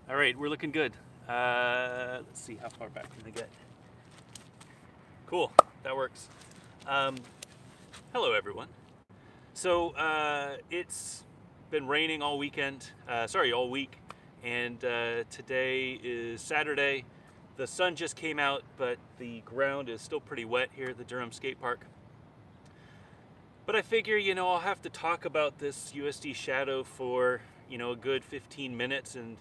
All right, we're looking good. Let's see, how far back can I get? Cool, that works. Um, Hello, everyone. So it's been raining all weekend. All week, and today is Saturday. The sun just came out, but the ground is still pretty wet here at the Durham Skate Park. But I figure, I'll have to talk about this USD shadow for, a good 15 minutes and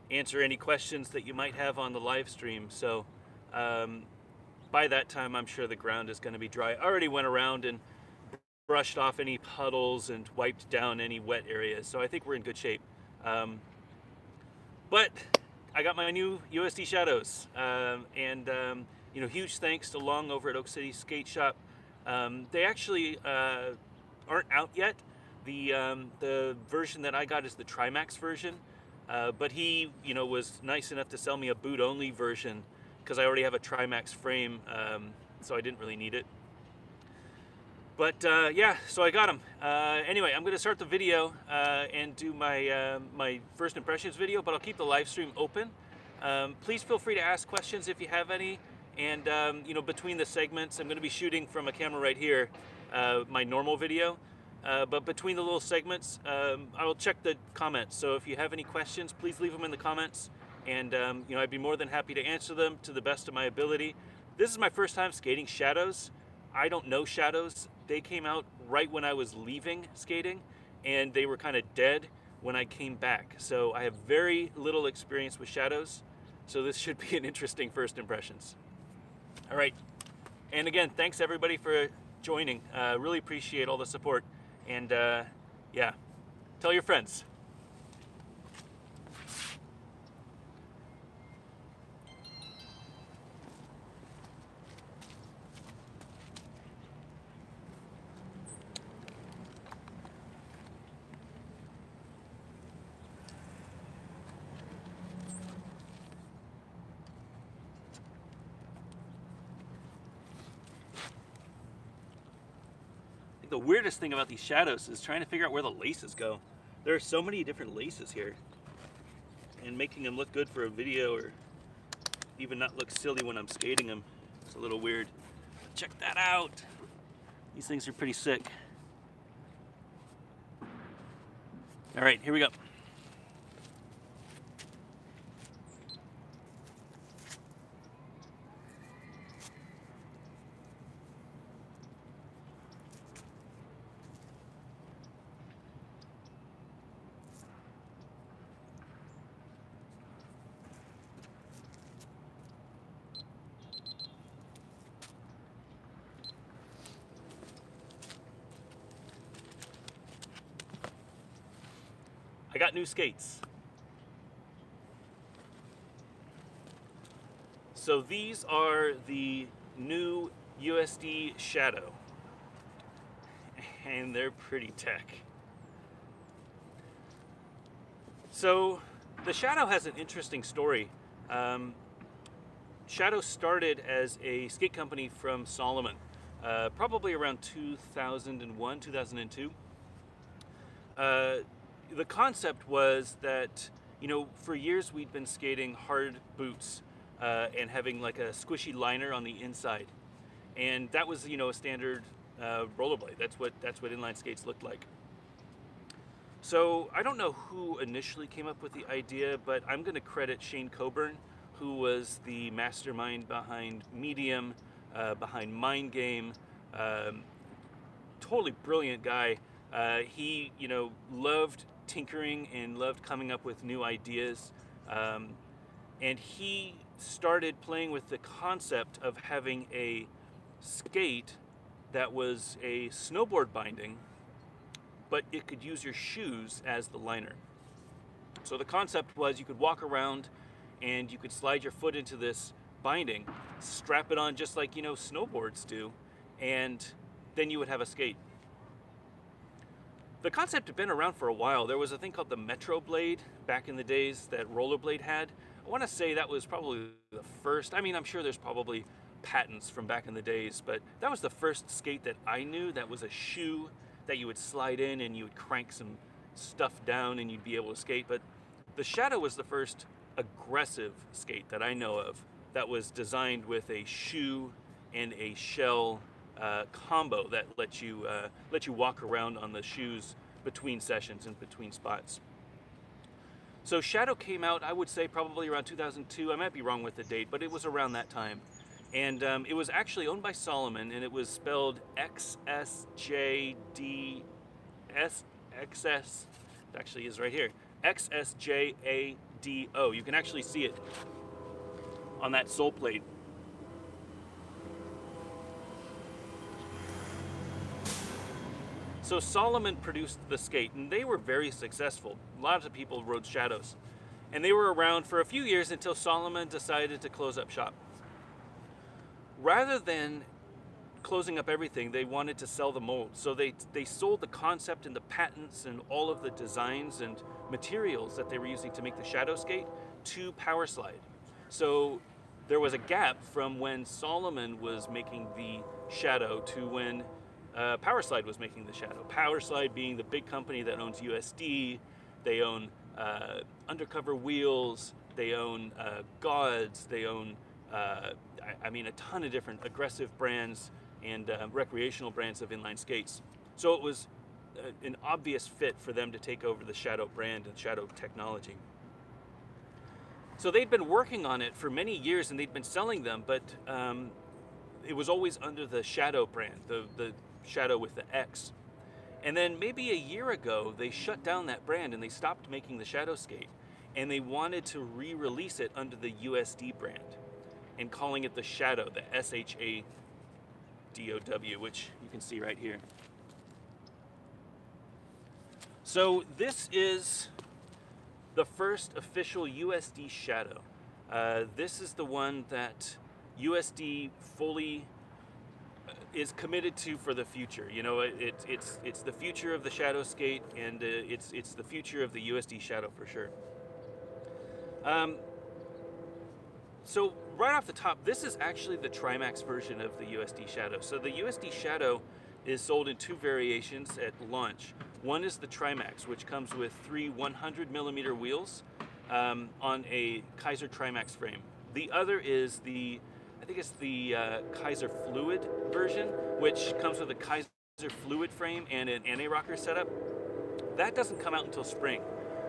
answer any questions that you might have on the live stream. So um, by that time, I'm sure the ground is going to be dry. I already went around and brushed off any puddles and wiped down any wet areas. So I think we're in good shape. But I got my new USD shadows. Huge thanks to Long over at Oak City Skate Shop. They actually aren't out yet. The version that I got is the Trimax version. But he, was nice enough to sell me a boot-only version because I already have a Trimax frame, so I didn't really need it. But yeah, so I got them. Anyway, I'm going to start the video and do my first impressions video, but I'll keep the live stream open. Please feel free to ask questions if you have any. And between the segments, I'm going to be shooting from a camera right here, my normal video. But between the little segments, I will check the comments. So if you have any questions, please leave them in the comments. And I'd be more than happy to answer them to the best of my ability. This is my first time skating shadows. I don't know shadows. They came out right when I was leaving skating, and they were kind of dead when I came back. So I have very little experience with shadows. So this should be an interesting first impressions. All right. And again, thanks everybody for joining. Really appreciate all the support. And yeah, tell your friends. The weirdest thing about these shadows is trying to figure out where the laces go. There are so many different laces here, and making them look good for a video or even not look silly when I'm skating them, it's a little weird. Check that out. These things are pretty sick. All right, here we go. I got new skates. So these are the new USD Shadow, and they're pretty tech. So the Shadow has an interesting story. Shadow started as a skate company from Solomon, probably around 2001, 2002. The concept was that, for years we'd been skating hard boots and having like a squishy liner on the inside. And that was, a standard rollerblade. That's what inline skates looked like. So I don't know who initially came up with the idea, but I'm going to credit Shane Coburn, who was the mastermind behind Medium, behind Mind Game. Totally brilliant guy. He, loved tinkering and loved coming up with new ideas. And he started playing with the concept of having a skate that was a snowboard binding, but it could use your shoes as the liner. So the concept was you could walk around and you could slide your foot into this binding, strap it on just like, snowboards do, and then you would have a skate. The concept had been around for a while. There was a thing called the Metro Blade back in the days that Rollerblade had. I want to say that was probably the first. I mean, I'm sure there's probably patents from back in the days, but that was the first skate that I knew that was a shoe that you would slide in and you would crank some stuff down and you'd be able to skate. But the Shadow was the first aggressive skate that I know of that was designed with a shoe and a shell combo that lets you walk around on the shoes between sessions and between spots. So Shadow came out, I would say probably around 2002. I might be wrong with the date, but it was around that time. And it was actually owned by Salomon, and it was spelled XSJDS. It actually is right here. XSJADO. You can actually see it on that sole plate. So Salomon produced the skate, and they were very successful. Lots of people rode Shadows. And they were around for a few years until Salomon decided to close up shop. Rather than closing up everything, they wanted to sell the molds. So they sold the concept and the patents and all of the designs and materials that they were using to make the Shadow skate to Powerslide. So there was a gap from when Salomon was making the Shadow to when Powerslide was making the Shadow. Powerslide being the big company that owns USD, they own Undercover Wheels, they own Gods, they own I mean a ton of different aggressive brands and recreational brands of inline skates. So it was an obvious fit for them to take over the Shadow brand and Shadow technology. So they'd been working on it for many years and they'd been selling them, but it was always under the Shadow brand, the Shadow with the X. And then maybe a year ago, they shut down that brand and they stopped making the Shadow skate. And they wanted to re-release it under the USD brand and calling it the Shadow, the SHADOW, which you can see right here. So this is the first official USD Shadow. This is the one that USD fully is committed to for the future. You know, it's the future of the Shadow skate, and it's the future of the USD Shadow for sure. So right off the top, this is actually the Trimax version of the USD Shadow. So the USD Shadow is sold in two variations at launch. One is the Trimax, which comes with three 100mm wheels on a Kaiser Trimax frame. The other is the, I think it's the Kaiser Fluid version, which comes with a Kaiser Fluid frame and an anti-rocker setup. That doesn't come out until spring.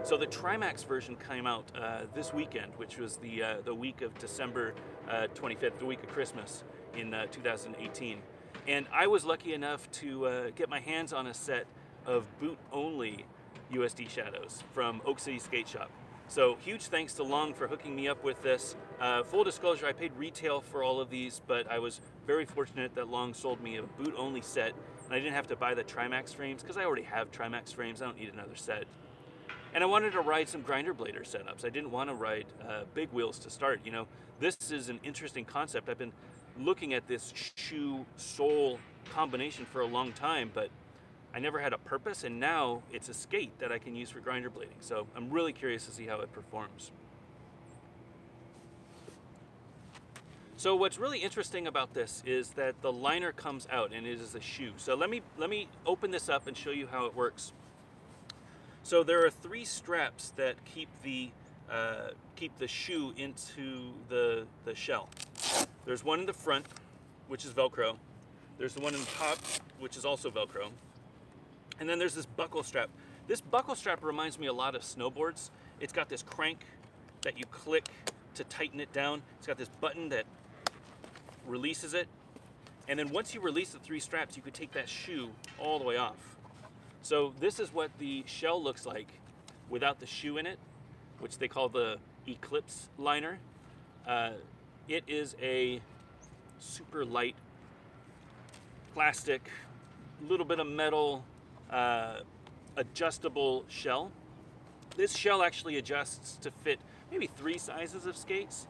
So the Trimax version came out this weekend, which was the week of December 25th, the week of Christmas in 2018. And I was lucky enough to get my hands on a set of boot-only USD Shadows from Oak City Skate Shop. So huge thanks to Long for hooking me up with this. Full disclosure, I paid retail for all of these, but I was very fortunate that Long sold me a boot-only set, and I didn't have to buy the Trimax frames because I already have Trimax frames. I don't need another set. And I wanted to ride some grinder blader setups. I didn't want to ride big wheels to start. You know, this is an interesting concept. I've been looking at this shoe-sole combination for a long time, but I never had a purpose, and now it's a skate that I can use for grinder blading. So I'm really curious to see how it performs. So what's really interesting about this is that the liner comes out and it is a shoe. So let me open this up and show you how it works. So there are three straps that keep the shoe into the shell. There's one in the front, which is Velcro. There's the one in the top, which is also Velcro. And then there's this buckle strap. This buckle strap reminds me a lot of snowboards. It's got this crank that you click to tighten it down. It's got this button that releases it. And then once you release the three straps, you could take that shoe all the way off. So this is what the shell looks like without the shoe in it, which they call the Eclipse liner. It is a super light plastic, little bit of metal, adjustable shell. This shell actually adjusts to fit maybe 3 sizes of skates.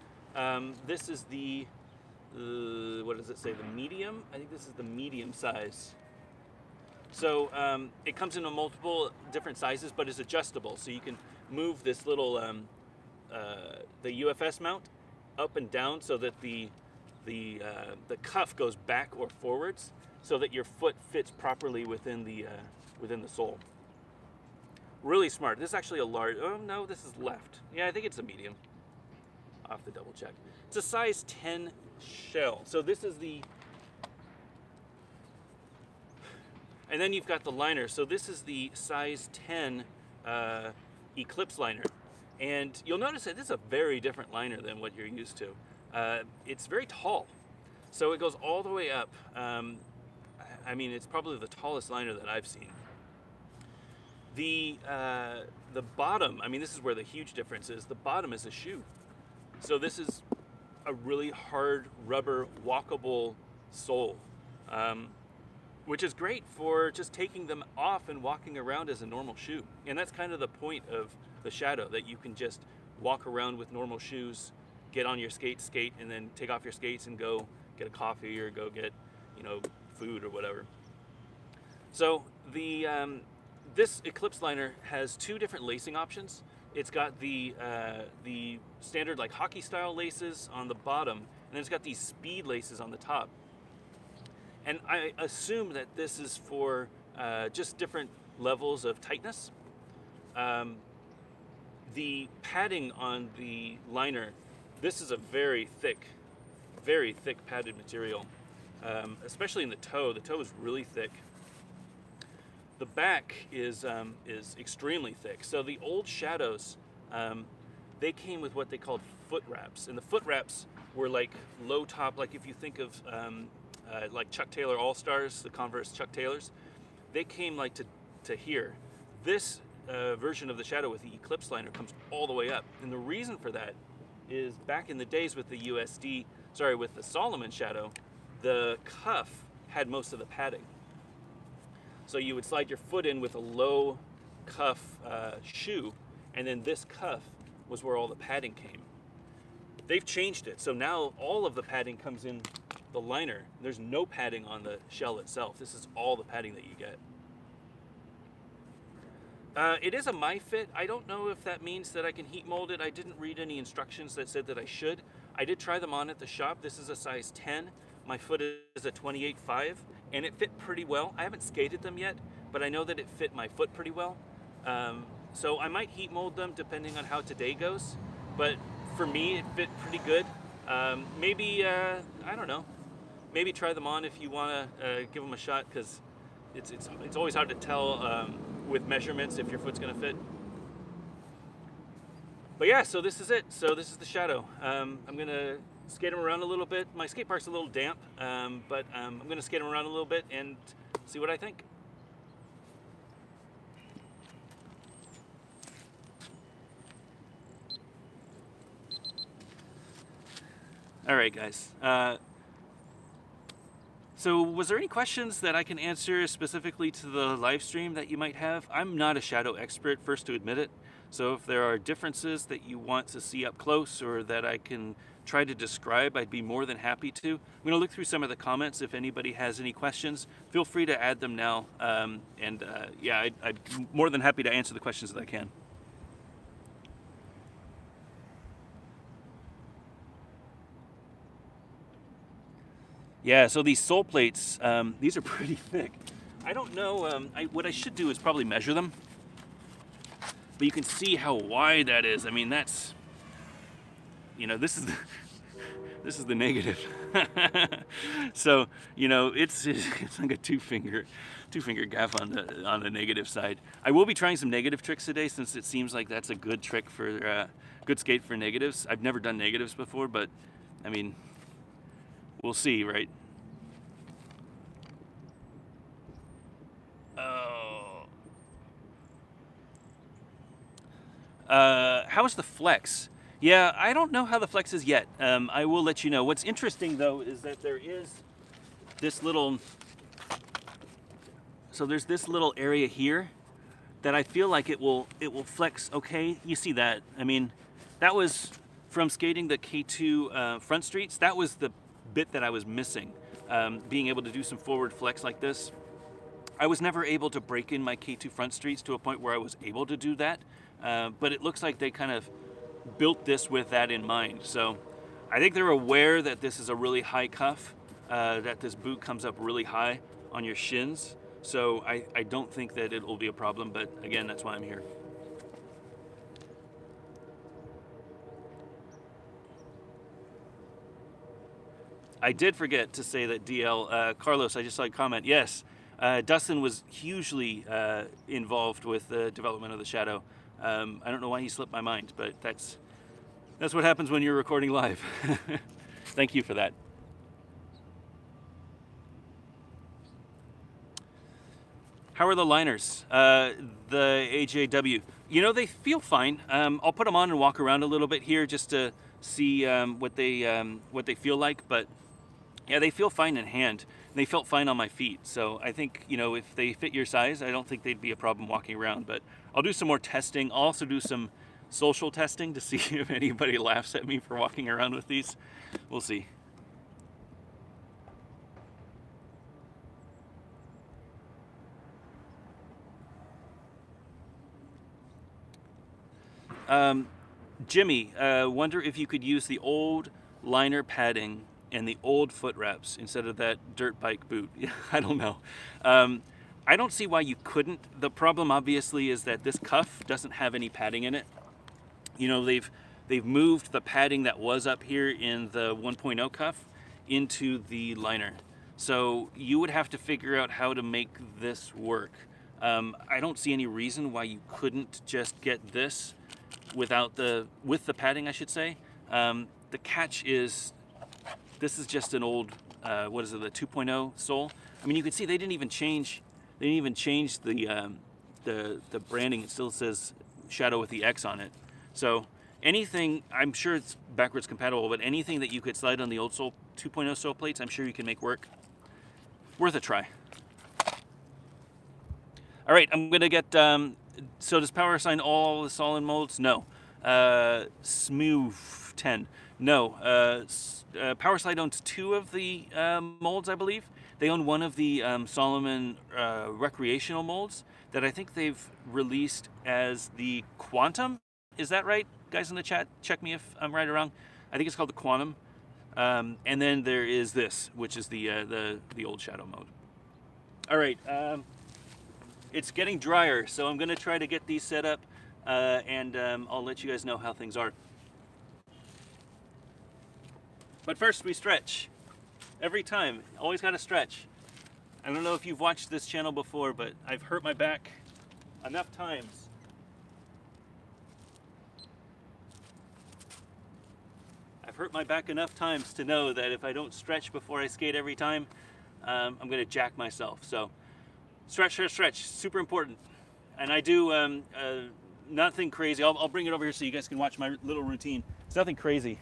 This is the, what does it say, the medium? I think this is the medium size. So it comes in multiple different sizes, but is adjustable. So you can move this little, the UFS mount up and down so that the cuff goes back or forwards so that your foot fits properly within the sole. Really smart. This is actually a large, oh no, this is left. Yeah, I think it's a medium. I'll have to double check. It's a size 10 shell. So this is the, and then you've got the liner. So this is the size 10 Eclipse liner. And you'll notice that this is a very different liner than what you're used to. It's very tall. So it goes all the way up. I mean, it's probably the tallest liner that I've seen. The bottom, I mean, this is where the huge difference is. The bottom is a shoe. So this is a really hard rubber walkable sole, which is great for just taking them off and walking around as a normal shoe. And that's kind of the point of the Shadow, that you can just walk around with normal shoes, get on your skate, and then take off your skates and go get a coffee or go get, you know, food or whatever. So the this Eclipse liner has two different lacing options. It's got the standard like hockey style laces on the bottom, and then it's got these speed laces on the top. And I assume that this is for just different levels of tightness. The padding on the liner, this is a very thick padded material, especially in the toe. The toe is really thick. The back is extremely thick. So the old Shadows, they came with what they called foot wraps, and the foot wraps were like low top, like if you think of like Chuck Taylor All-Stars, the Converse Chuck Taylors, they came like to here. This version of the Shadow with the Eclipse liner comes all the way up, and the reason for that is back in the days with the with the Solomon Shadow, the cuff had most of the padding. So you would slide your foot in with a low cuff shoe, and then this cuff was where all the padding came. They've changed it, so now all of the padding comes in the liner. There's no padding on the shell itself. This is all the padding that you get. It is a my fit. I don't know if that means that I can heat mold it. I didn't read any instructions that said that I should. I did try them on at the shop. This is a size 10. My foot is a 28.5, and it fit pretty well. I haven't skated them yet, but I know that it fit my foot pretty well. So I might heat mold them depending on how today goes. But for me, it fit pretty good. Maybe, I don't know. Maybe try them on if you want to give them a shot, because it's always hard to tell with measurements if your foot's going to fit. But yeah, so this is it. So this is the Shadow. I'm going to skate them around a little bit. My skate park's a little damp, but I'm going to skate them around a little bit and see what I think. All right, guys. So was there any questions that I can answer specifically to the live stream that you might have? I'm not a Shadow expert, first to admit it. So if there are differences that you want to see up close or that I can try to describe, I'd be more than happy to. I'm going to look through some of the comments. If anybody has any questions, feel free to add them now. Yeah, I'd more than happy to answer the questions that I can. Yeah, so these sole plates, these are pretty thick. I don't know, what I should do is probably measure them. But you can see how wide that is. I mean, that's, you know, this is the negative. So, you know, it's like a two finger gaff on the negative side. I will be trying some negative tricks today, since it seems like that's a good trick for good skate for negatives. I've never done negatives before, but I mean, we'll see, right? How's the flex? Yeah, I don't know how the flex is yet. I will let you know. What's interesting though is that there is this little, so there's this little area here that I feel like it will flex. Okay, you see that? I mean, that was from skating the K2 front streets. That was the bit that I was missing. Being able to do some forward flex like this. I was never able to break in my K2 front streets to a point where I was able to do that. But it looks like they kind of built this with that in mind. So I think they're aware that this is a really high cuff, that this boot comes up really high on your shins. So I don't think that it will be a problem, but again, that's why I'm here. I did forget to say that DL, Carlos, I just saw a comment. Yes, Dustin was hugely involved with the development of the Shadow. I don't know why he slipped my mind, but that's what happens when you're recording live. Thank you for that. How are the liners? The AJW. You know, they feel fine. I'll put them on and walk around a little bit here just to see what they feel like. But yeah, they feel fine in hand. They felt fine on my feet. So I think, you know, if they fit your size, I don't think they'd be a problem walking around. But I'll do some more testing. I'll also do some social testing to see if anybody laughs at me for walking around with these. We'll see. Jimmy, wonder if you could use the old liner padding and the old foot wraps instead of that dirt bike boot. I don't know. I don't see why you couldn't. The problem obviously is that this cuff doesn't have any padding in it. You know, they've moved the padding that was up here in the 1.0 cuff into the liner. So you would have to figure out how to make this work. I don't see any reason why you couldn't just get this with the padding, I should say. The catch is, this is just an old, what is it, the 2.0 sole. I mean, you can see they didn't even change the branding. It still says Shadow with the X on it. So anything, I'm sure it's backwards compatible, but anything that you could slide on the old sole 2.0 sole plates, I'm sure you can make work. Worth a try. All right, I'm gonna get, so does Power assign all the solid molds? No. Smooth 10. No. Power Slide owns 2 of the molds, I believe. They own one of the Solomon recreational molds that I think they've released as the Quantum. Is that right? Guys in the chat, check me if I'm right or wrong. I think it's called the Quantum. And then there is this, which is the old Shadow mode. All right. It's getting drier, so I'm going to try to get these set up, and I'll let you guys know how things are. But first, we stretch. Every time. Always got to stretch. I don't know if you've watched this channel before, but I've hurt my back enough times. I've hurt my back enough times to know that if I don't stretch before I skate every time, I'm going to jack myself. So stretch, stretch, stretch. Super important. And I do nothing crazy. I'll bring it over here so you guys can watch my little routine. It's nothing crazy.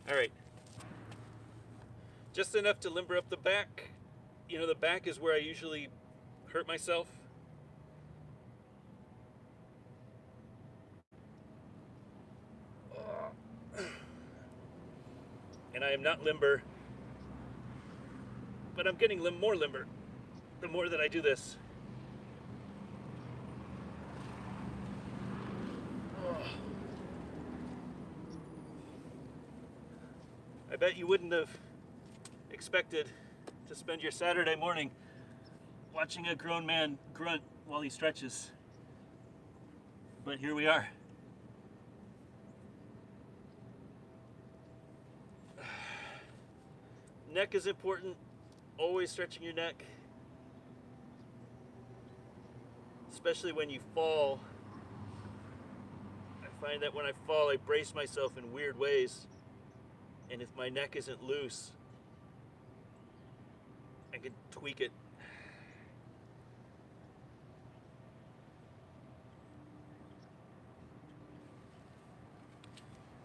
All right. Just enough to limber up the back. You know, the back is where I usually hurt myself. And I am not limber, but I'm getting more limber the more that I do this. I bet you wouldn't have expected to spend your Saturday morning watching a grown man grunt while he stretches. But here we are. Neck is important. Always stretching your neck. Especially when you fall. I find that when I fall, I brace myself in weird ways. And if my neck isn't loose, I can tweak it.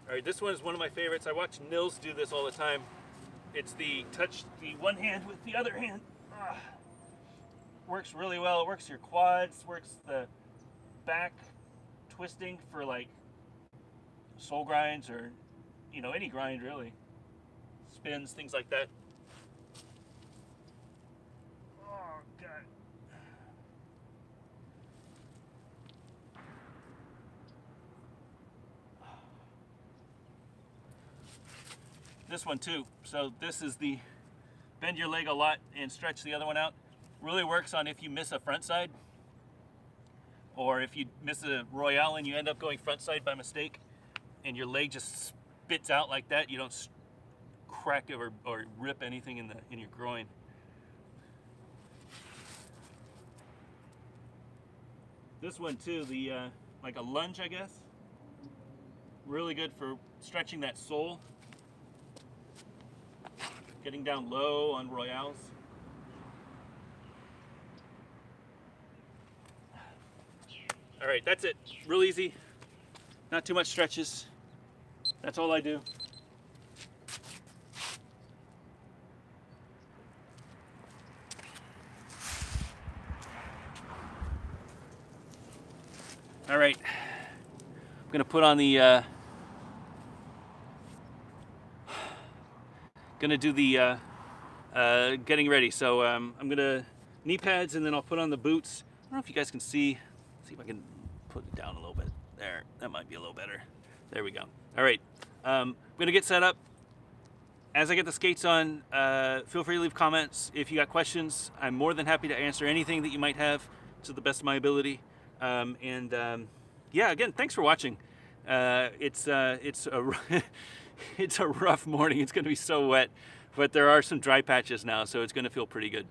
All right, this one is one of my favorites. I watch Nils do this all the time. It's the touch the one hand with the other hand. Works really well. It works your quads, works the back twisting for like soul grinds or, you know, any grind really. Spins, things like that. Oh, God. This one too. So this is the bend your leg a lot and stretch the other one out. Really works on if you miss a front side. or if you miss a Royale and you end up going front side by mistake, and your leg just spits out like that, you don't crack it or rip anything in your groin. This one too, the like a lunge, I guess. Really good for stretching that sole. Getting down low on Royales. All right, that's it. Real easy. Not too much stretches. That's all I do. All right, I'm gonna put on the, gonna do the getting ready. So I'm gonna knee pads, and then I'll put on the boots. I don't know if you guys can see if I can put it down a little bit. There, that might be a little better. There we go. All right, I'm gonna get set up. As I get the skates on, feel free to leave comments. If you got questions, I'm more than happy to answer anything that you might have to the best of my ability. Yeah, again, thanks for watching. It's a it's a rough morning. It's going to be so wet, but there are some dry patches now, so it's going to feel pretty good.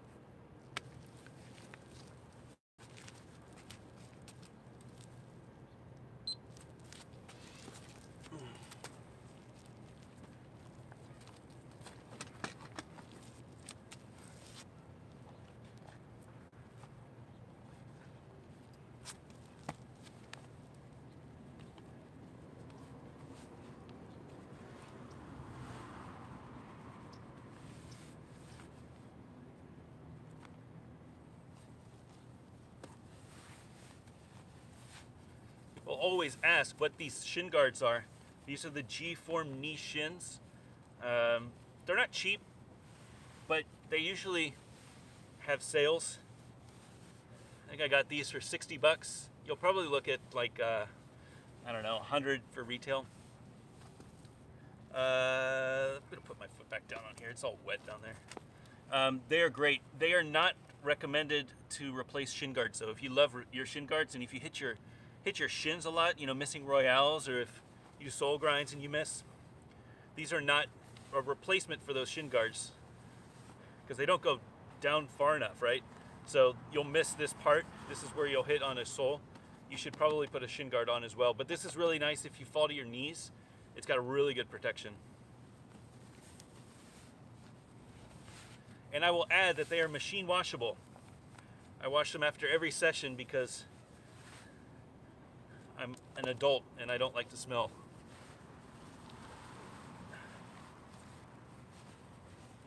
We'll always ask what these shin guards are. These are the G-form knee shins. They're not cheap, but they usually have sales. I think I got these for 60 bucks. You'll probably look at like, I don't know, 100 for retail. I'm gonna put my foot back down on here. It's all wet down there. They are great. They are not recommended to replace shin guards though. If you love your shin guards, and if you hit your shins a lot, missing Royales, or if you do sole grinds and you miss, these are not a replacement for those shin guards because they don't go down far enough, right? So you'll miss this part. This is where you'll hit on a sole. You should probably put a shin guard on as well, but this is really nice if you fall to your knees. It's got a really good protection. And I will add that they are machine washable. I wash them after every session because I'm an adult and I don't like to smell.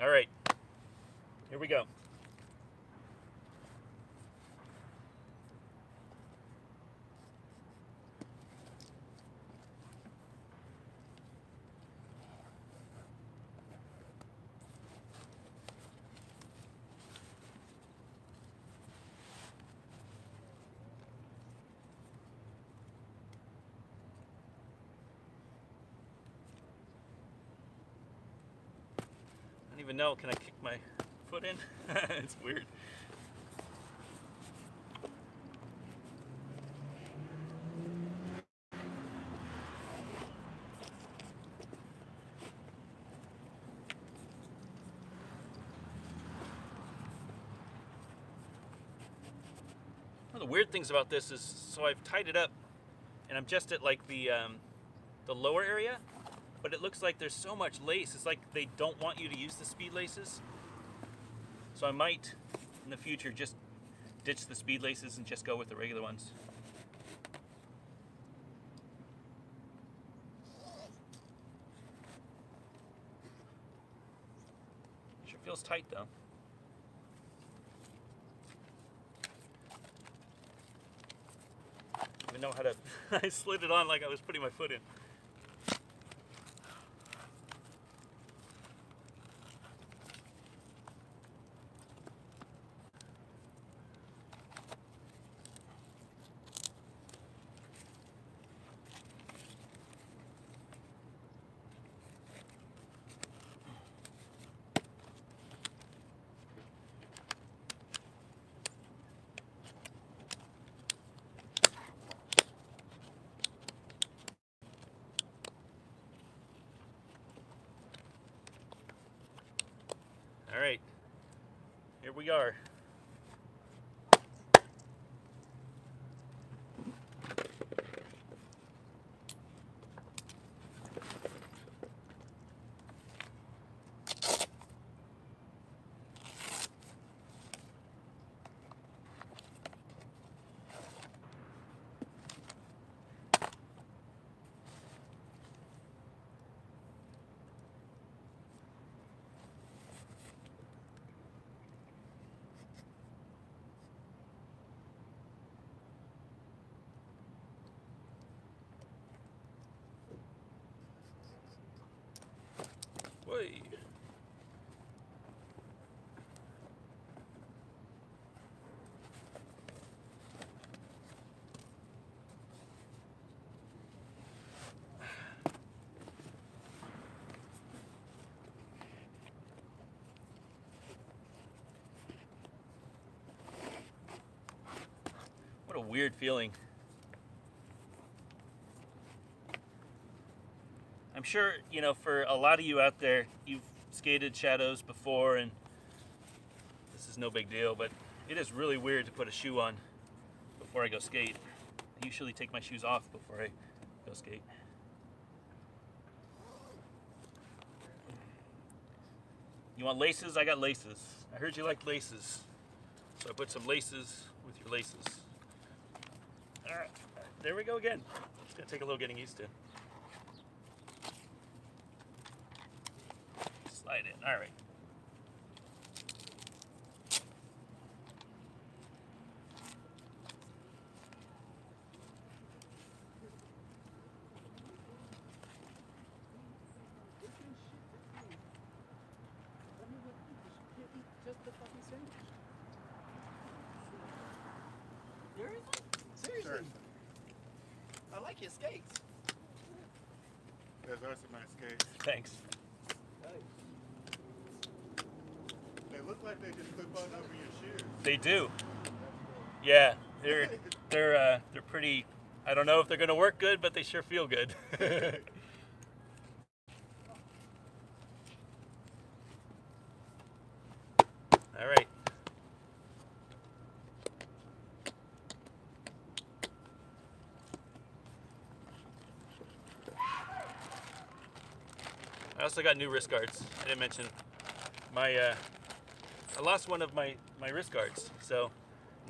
All right, here we go. I don't even know, can I kick my foot in? It's weird. One of the weird things about this is, so I've tied it up and I'm just at like the lower area, but it looks like there's so much lace. It's like they don't want you to use the speed laces. So I might, in the future, just ditch the speed laces and just go with the regular ones. Sure feels tight though. I don't even know how to, I slid it on like I was putting my foot in. here we are. Whey. What a weird feeling. I'm sure, you know, for a lot of you out there, you've skated shadows before and this is no big deal, but it is really weird to put a shoe on before I go skate. I usually take my shoes off before I go skate. You want laces? I got laces. I heard you like laces. So I put some laces with your laces. All right, there we go again. It's gonna take a little getting used to. Slide in, all right. Seriously? I like your skates. Those are some nice skates. Thanks. They look like they just clip on over your shoes. They do. Yeah, they're pretty. I don't know if they're gonna work good, but they sure feel good. All right. I also got new wrist guards. I didn't mention my. I lost one of my wrist guards, so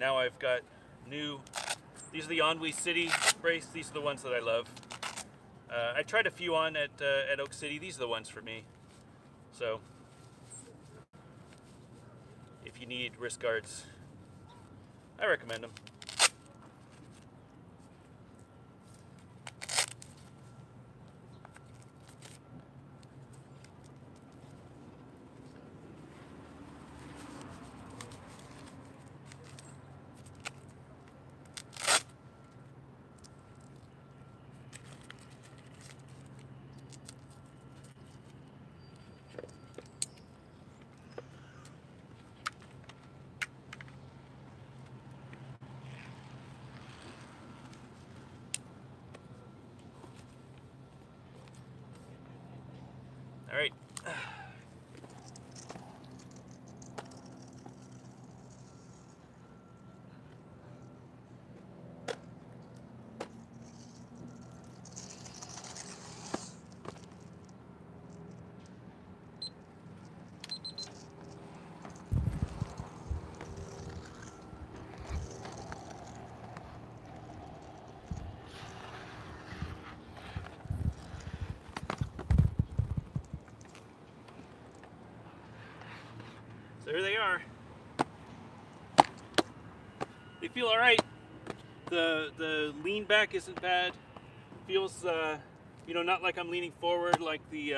now I've got new. These are the Ennui City brace. These are the ones that I love. I tried a few on at Oak City. These are the ones for me. So if you need wrist guards, I recommend them. All right. So here they are. They feel all right. The lean back isn't bad. Feels you know, not like I'm leaning forward like the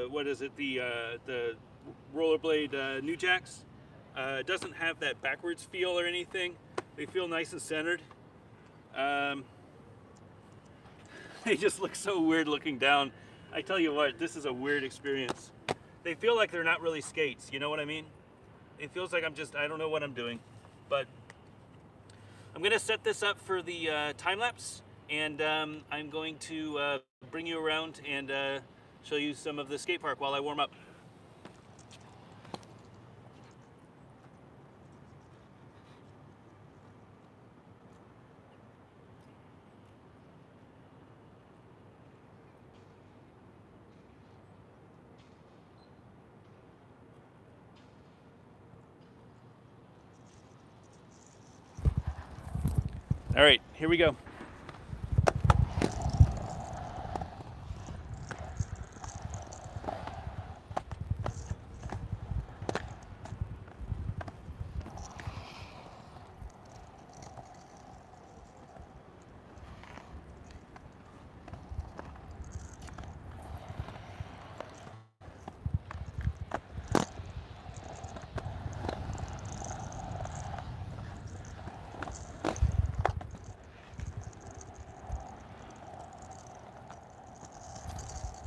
what is it, the rollerblade New Jacks. It doesn't have that backwards feel or anything. They feel nice and centered. They just look so weird looking down. I tell you what, this is a weird experience. They feel like they're not really skates, you know what I mean? It feels like I don't know what I'm doing. But I'm gonna set this up for the time lapse, and I'm going to bring you around and show you some of the skate park while I warm up. here we go.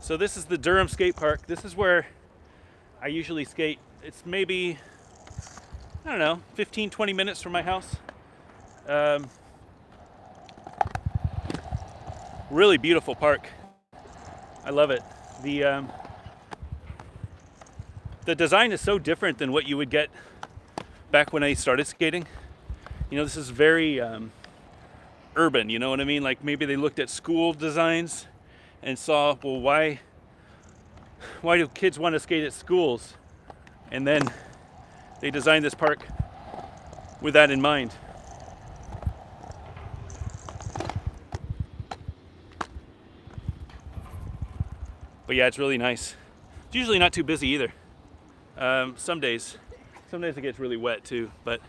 So this is the Durham skate park. This is where I usually skate. It's maybe, I don't know, 15, 20 minutes from my house. Really beautiful park. I love it. The design is so different than what you would get back when I started skating. You know, this is very urban, you know what I mean? Like maybe they looked at school designs and saw, well, why do kids want to skate at schools? And then they designed this park with that in mind. But yeah, it's really nice. It's usually not too busy either. Some days it gets really wet too, but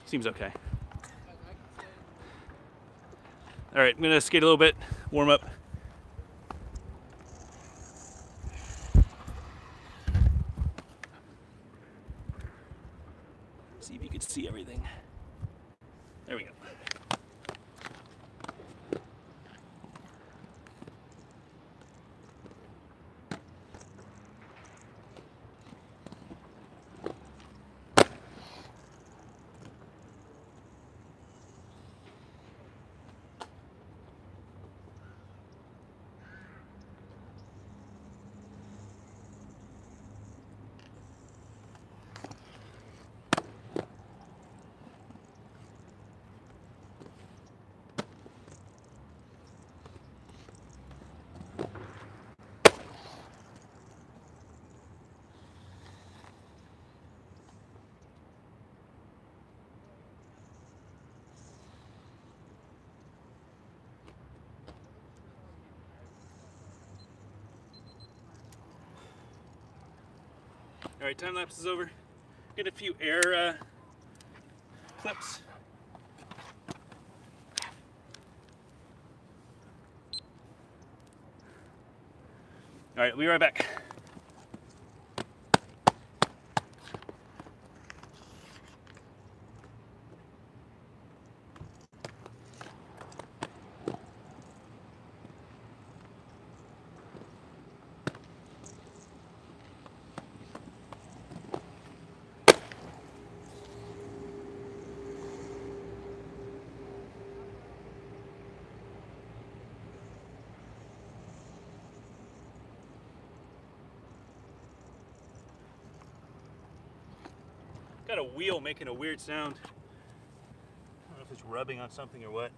seems okay. All right, I'm gonna skate a little bit, warm up. See if you could see everything. There we go. All right, time lapse is over. Get a few air clips. All right, we'll be right back. Got a wheel making a weird sound. I don't know if it's rubbing on something or what.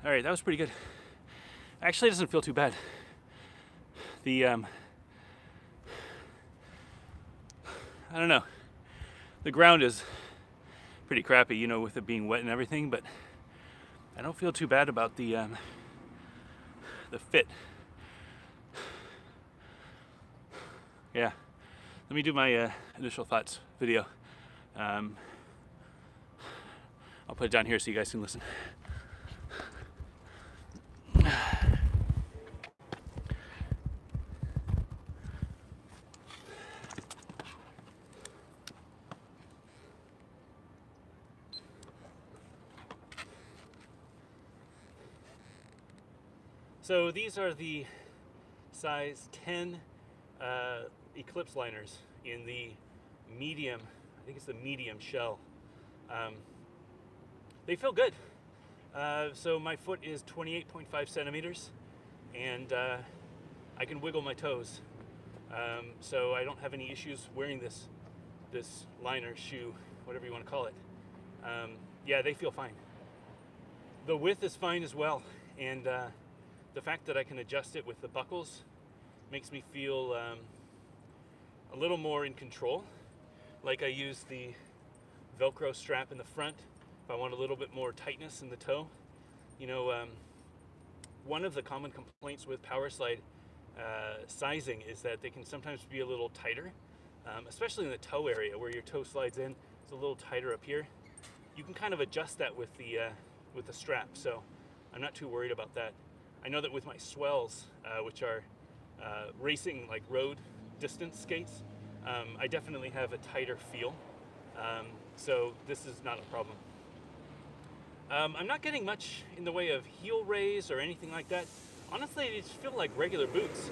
All right, that was pretty good. Actually, it doesn't feel too bad. The I don't know. The ground is pretty crappy, you know, with it being wet and everything, but I don't feel too bad about the fit. Yeah, let me do my initial thoughts video. I'll put it down here so you guys can listen. So these are the size 10 Eclipse liners in the medium, I think it's the medium shell. They feel good. So my foot is 28.5 centimeters and I can wiggle my toes. So I don't have any issues wearing this liner, shoe, whatever you want to call it. Yeah, they feel fine. The width is fine as well, and the fact that I can adjust it with the buckles makes me feel a little more in control. Like I use the Velcro strap in the front if I want a little bit more tightness in the toe. You know, one of the common complaints with power slide sizing is that they can sometimes be a little tighter, especially in the toe area where your toe slides in. It's a little tighter up here. You can kind of adjust that with the strap, so I'm not too worried about that. I know that with my swells, which are racing like road distance skates, I definitely have a tighter feel, so this is not a problem. I'm not getting much in the way of heel raise or anything like that. Honestly, they just feel like regular boots.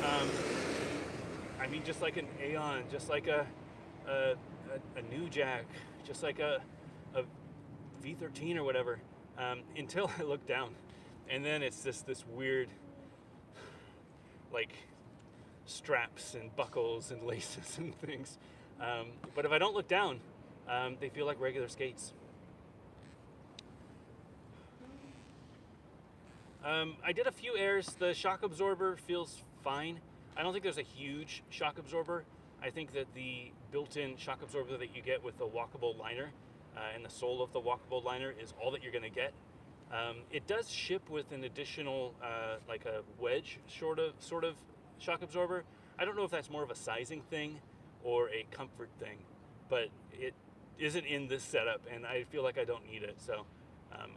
I mean, just like an Aeon, just like a New Jack, just like a V13 or whatever, until I look down. And then it's just this weird, like, straps and buckles and laces and things. But if I don't look down, they feel like regular skates. I did a few airs. The shock absorber feels fine. I don't think there's a huge shock absorber. I think that the built-in shock absorber that you get with the walkable liner and the sole of the walkable liner is all that you're going to get. It does ship with an additional, like a wedge sort of shock absorber. I don't know if that's more of a sizing thing or a comfort thing, but it isn't in this setup, and I feel like I don't need it, so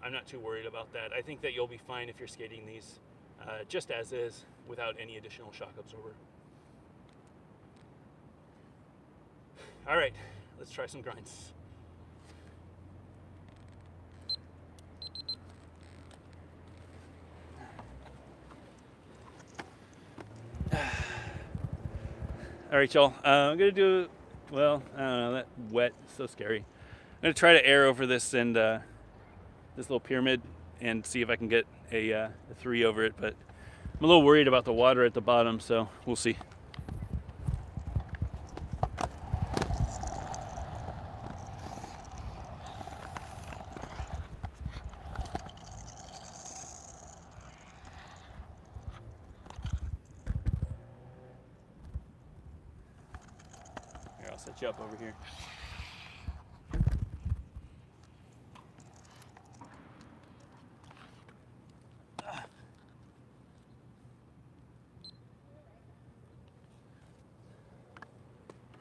I'm not too worried about that. I think that you'll be fine if you're skating these just as is without any additional shock absorber. All right, let's try some grinds. All right, y'all. I'm gonna do, well, I don't know, that wet, so scary. I'm gonna try to air over this and this little pyramid and see if I can get a 3 over it, but I'm a little worried about the water at the bottom, so we'll see. Here, I'll set you up over here.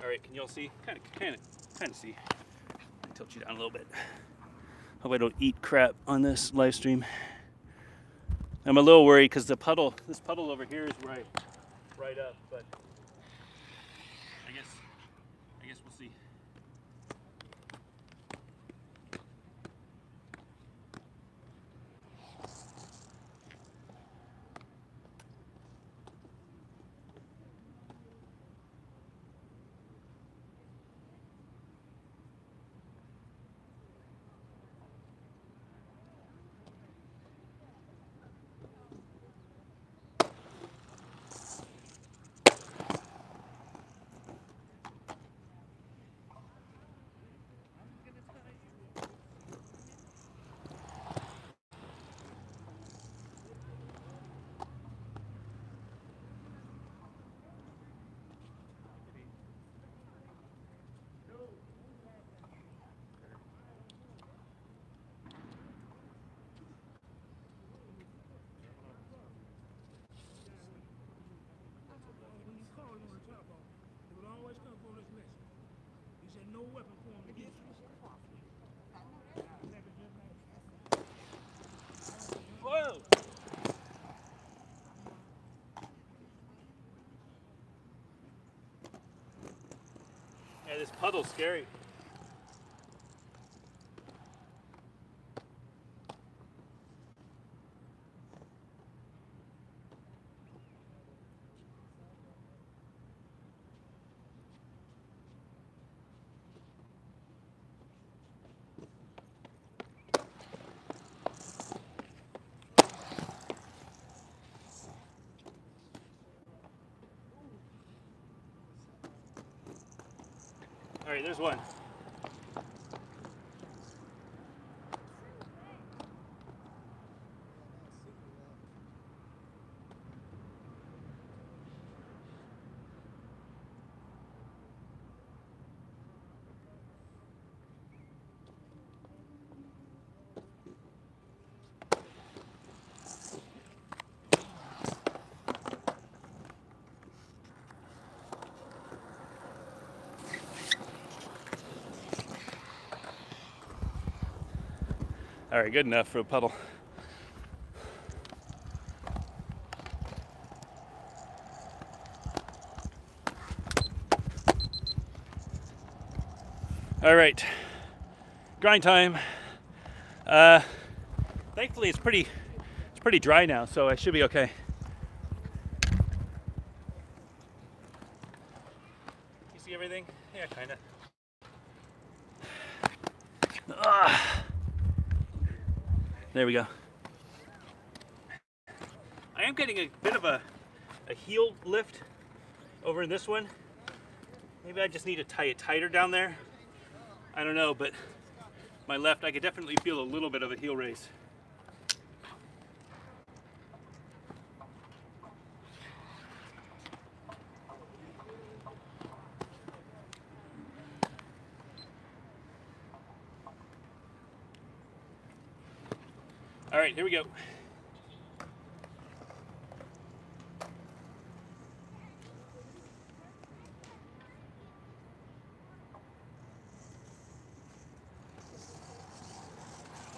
All right, can y'all see? Kind of see. I'll tilt you down a little bit. Hope I don't eat crap on this live stream. I'm a little worried because this puddle over here is right up, but I guess we'll see. no weapon formed against you. Whoa! Yeah, this puddle's scary. All right, there's one. All right, good enough for a puddle. All right, grind time. Thankfully, it's pretty dry now, so I should be okay. You see everything? Yeah, kinda. There we go. I am getting a bit of a heel lift over in this one. Maybe I just need to tie it tighter down there. I don't know, but my left, I could definitely feel a little bit of a heel raise. All right, here we go.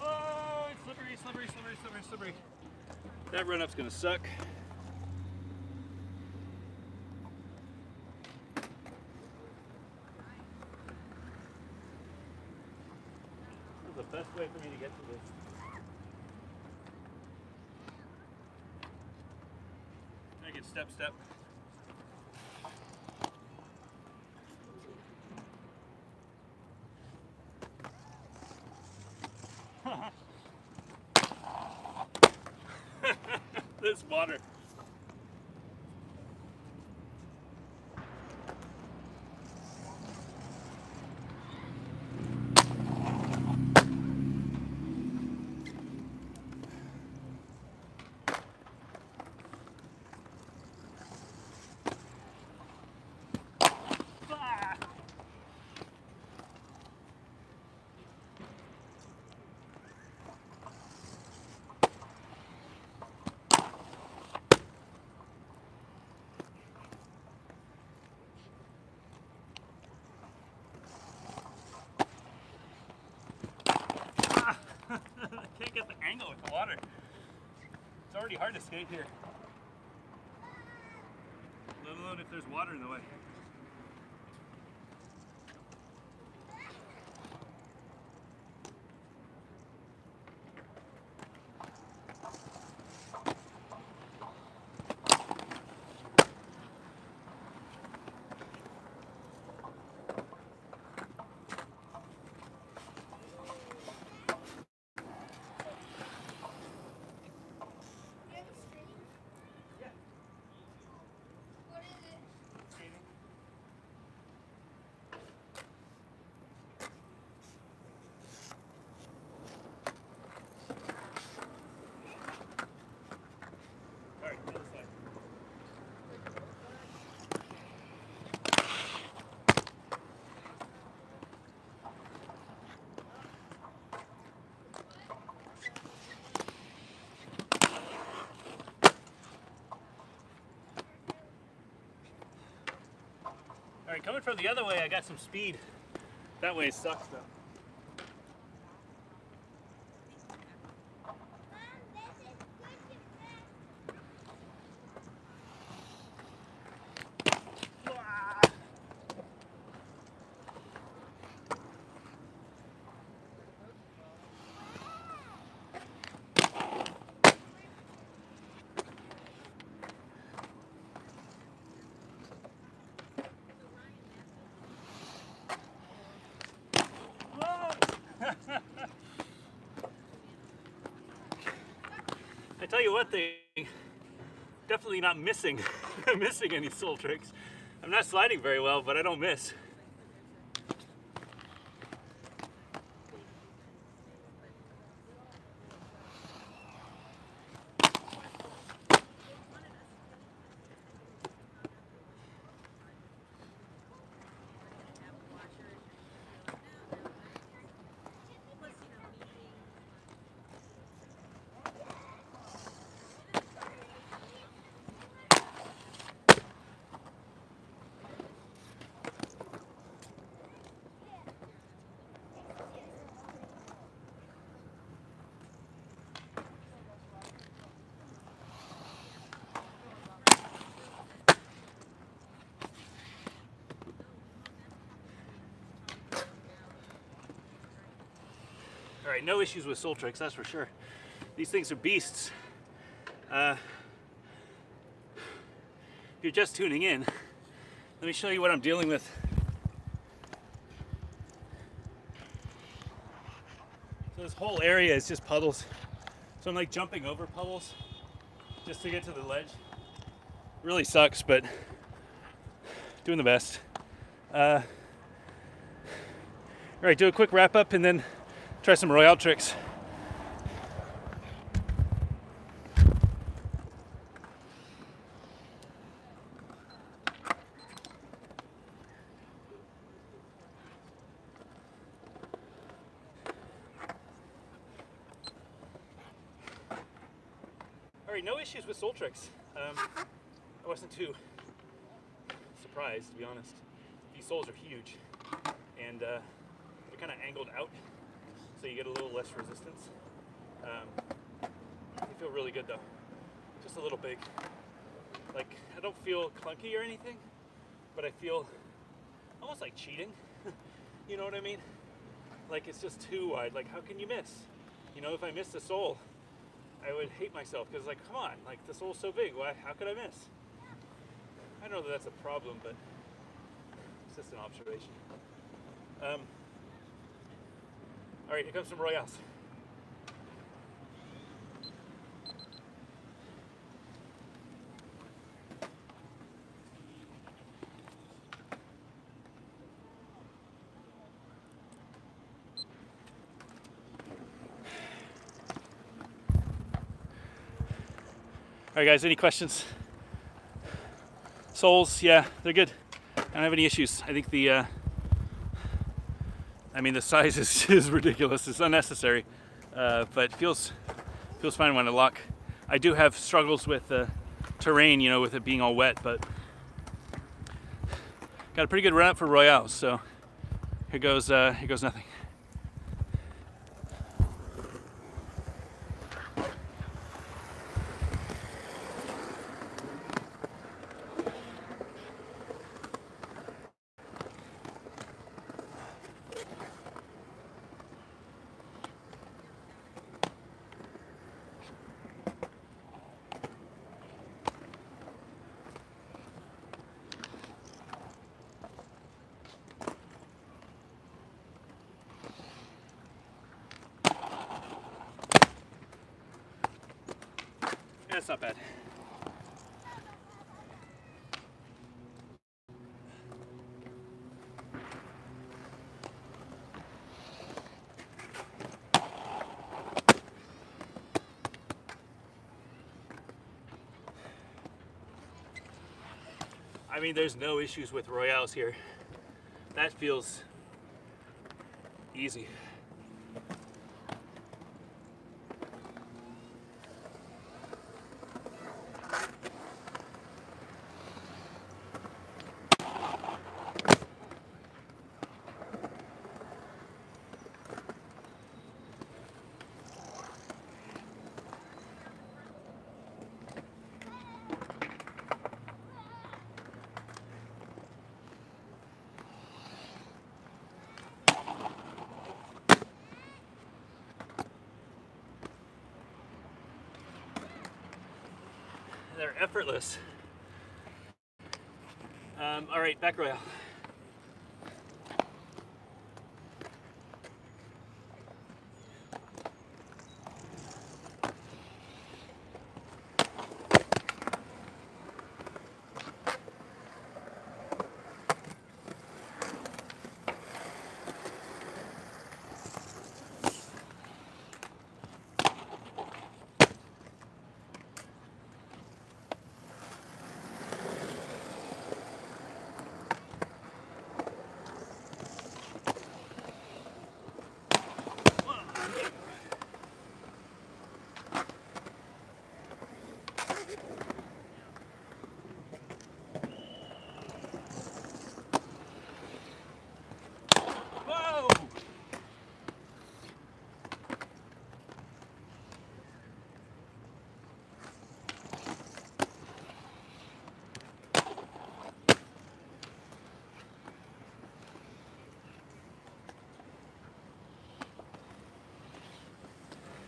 Oh, it's slippery, slippery, slippery, slippery, slippery. That run-up's gonna suck. This is the best way for me to get to this. Make it step, step. This water. I can't get the angle with the water. It's already hard to skate here, let alone if there's water in the way. All right, coming from the other way, I got some speed. That way sucks though. I tell you what, they definitely not missing missing any soul tricks. I'm not sliding very well, but I don't miss. All right, no issues with soul tricks, that's for sure. These things are beasts. If you're just tuning in, let me show you what I'm dealing with. So this whole area is just puddles. So I'm like jumping over puddles just to get to the ledge. Really sucks, but doing the best. All right, do a quick wrap up and then try some Royale tricks. All right, no issues with soul tricks. I wasn't too surprised, to be honest. These soles are huge, and they're kind of angled out, so you get a little less resistance. They feel really good though, just a little big. Like, I don't feel clunky or anything, but I feel almost like cheating. You know what I mean? Like, it's just too wide. Like, how can you miss? You know, if I missed a sole, I would hate myself because, like, come on, like, the sole's so big. Why? How could I miss? I don't know that that's a problem, but it's just an observation. All right, here comes some Royales. All right, guys, any questions? Soles, yeah, they're good. I don't have any issues. I think the size is ridiculous. It's unnecessary, but feels fine when I lock. I do have struggles with terrain, you know, with it being all wet, but got a pretty good run up for Royale. So here goes nothing. That's not bad. I mean, there's no issues with Royales here. That feels easy. they're effortless. All right, back Royale. Whoa!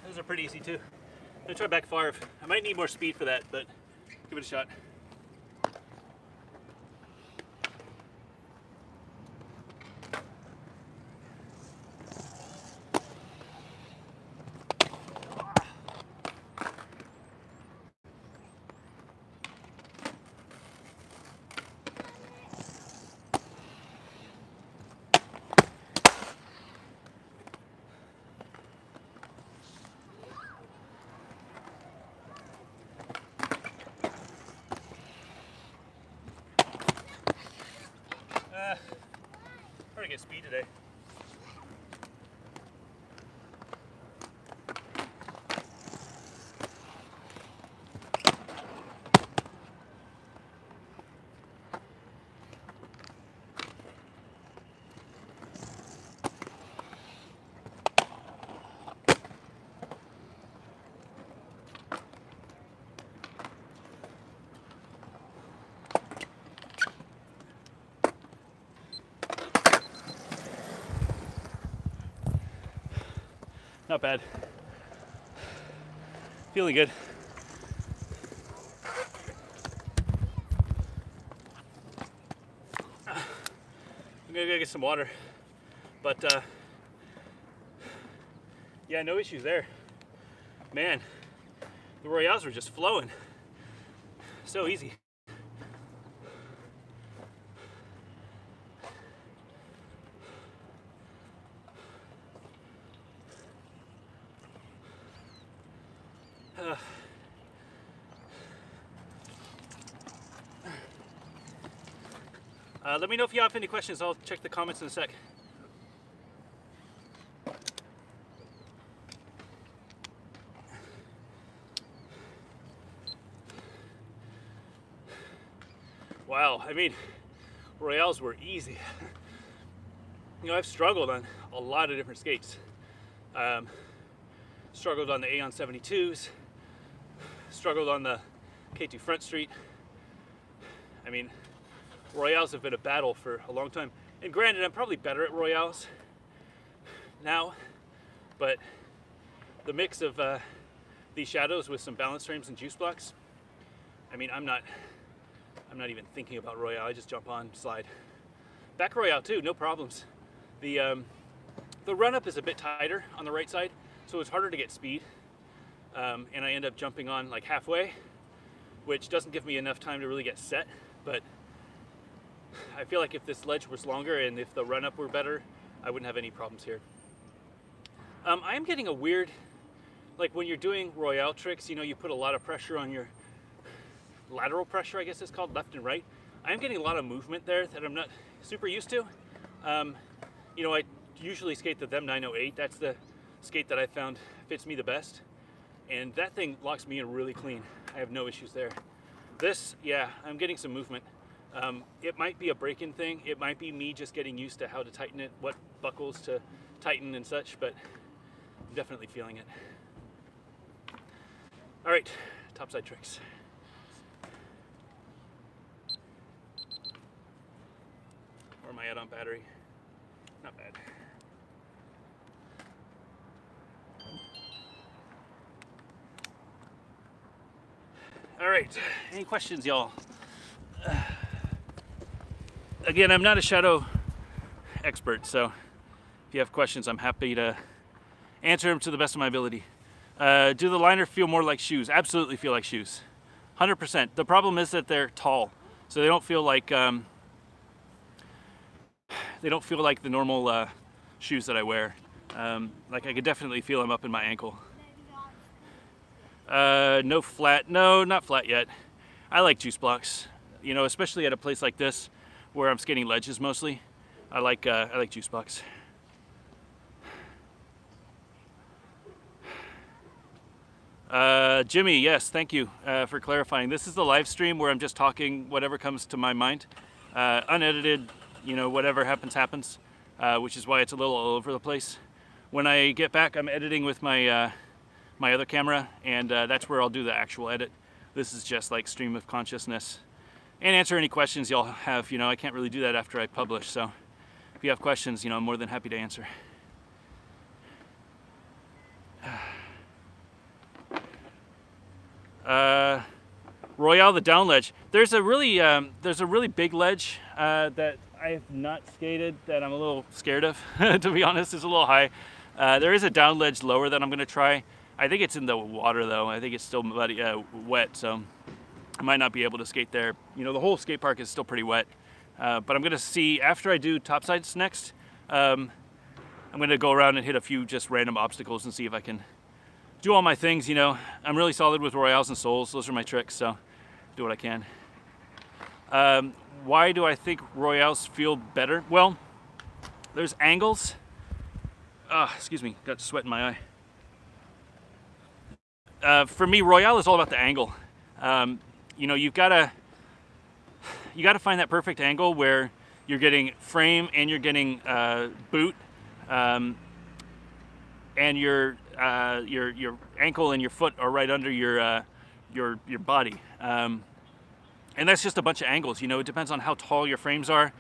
Those are pretty easy too. I'm gonna try back far. I might need more speed for that, but give it a shot. Hard to get speed today. Not bad. Feeling good. I'm gonna go get some water, but yeah, no issues there. Man, the Royales were just flowing. So easy. Let me know if you have any questions. I'll check the comments in a sec. Wow, I mean, Royales were easy. You know, I've struggled on a lot of different skates. Struggled on the Aeon 72s, struggled on the K2 Front Street. I mean, Royales have been a battle for a long time. And granted, I'm probably better at Royales now, but the mix of these shadows with some balance frames and juice blocks, I mean, I'm not even thinking about Royale. I just jump on, slide. Back Royale too, no problems. The run up is a bit tighter on the right side, so it's harder to get speed. And I end up jumping on like halfway, which doesn't give me enough time to really get set, but I feel like if this ledge was longer and if the run up were better, I wouldn't have any problems here. I am getting a weird, like when you're doing Royale tricks, you know, you put a lot of pressure on your lateral pressure, I guess it's called, left and right. I am getting a lot of movement there that I'm not super used to. You know, I usually skate the Them 908. That's the skate that I found fits me the best. And that thing locks me in really clean. I have no issues there. This, yeah, I'm getting some movement. It might be a break-in thing. It might be me just getting used to how to tighten it, what buckles to tighten and such, but I'm definitely feeling it. All right, topside tricks. Where am I at on battery? Not bad. All right. right, any questions, y'all? Again, I'm not a shadow expert, so if you have questions, I'm happy to answer them to the best of my ability. Do the liner feel more like shoes? Absolutely feel like shoes, 100%. The problem is that they're tall, so they don't feel like the normal shoes that I wear. Like I could definitely feel them up in my ankle. No flat, no, not flat yet. I like juice blocks, you know, especially at a place like this where I'm skating ledges mostly. I like juice blocks. Jimmy, yes, thank you for clarifying. This is the live stream where I'm just talking whatever comes to my mind, unedited. You know, whatever happens, which is why it's a little all over the place. When I get back, I'm editing with my my other camera, and that's where I'll do the actual edit. This is just like stream of consciousness, and answer any questions y'all have. You know, I can't really do that after I publish, so if you have questions, you know, I'm more than happy to answer. Royale, the down ledge. There's a really big ledge that I have not skated that I'm a little scared of. To be honest, it's a little high. There is a down ledge lower that I'm going to try. I think it's in the water though. I think it's still muddy, wet, so I might not be able to skate there. You know, the whole skate park is still pretty wet. But I'm going to see, after I do topsides next, I'm going to go around and hit a few just random obstacles and see if I can do all my things. You know, I'm really solid with Royales and Souls. Those are my tricks, so do what I can. Why do I think Royales feel better? Well, there's angles. Excuse me, got sweat in my eye. For me, Royale is all about the angle. You know, you gotta find that perfect angle where you're getting frame and you're getting boot, and your ankle and your foot are right under your body. And that's just a bunch of angles. You know, it depends on how tall your frames are,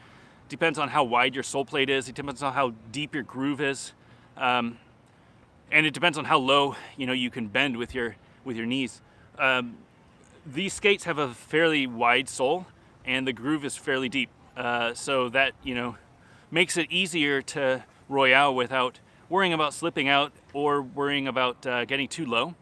depends on how wide your sole plate is, it depends on how deep your groove is, and it depends on how low, you know, you can bend with your knees. These skates have a fairly wide sole, and the groove is fairly deep, so that, you know, makes it easier to Royale without worrying about slipping out or worrying about getting too low.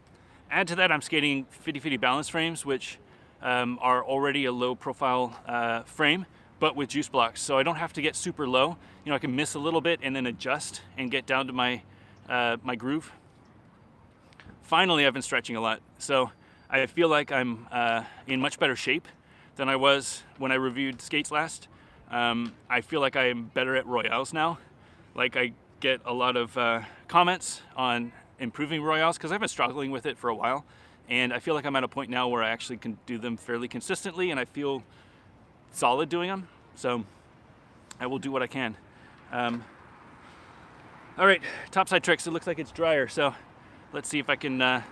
Add to that, I'm skating 50-50 balance frames, which are already a low profile frame, but with juice blocks. So I don't have to get super low. You know, I can miss a little bit and then adjust and get down to my my groove. Finally, I've been stretching a lot. So I feel like I'm in much better shape than I was when I reviewed skates last. I feel like I'm better at Royales now. Like, I get a lot of comments on improving Royales because I've been struggling with it for a while. And I feel like I'm at a point now where I actually can do them fairly consistently, and I feel solid doing them. So I will do what I can. All right, topside tricks. It looks like it's drier, so let's see if I can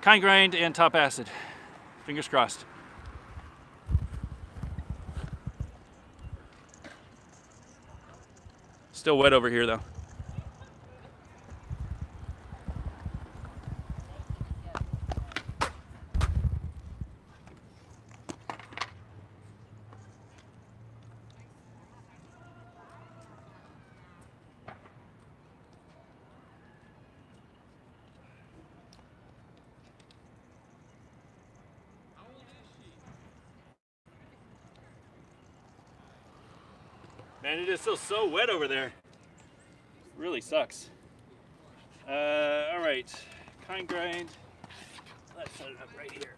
kind grind and top acid. Fingers crossed. Still wet over here though. Man, it is still so wet over there. Really sucks. All right, kind grind. Let's set it up right here.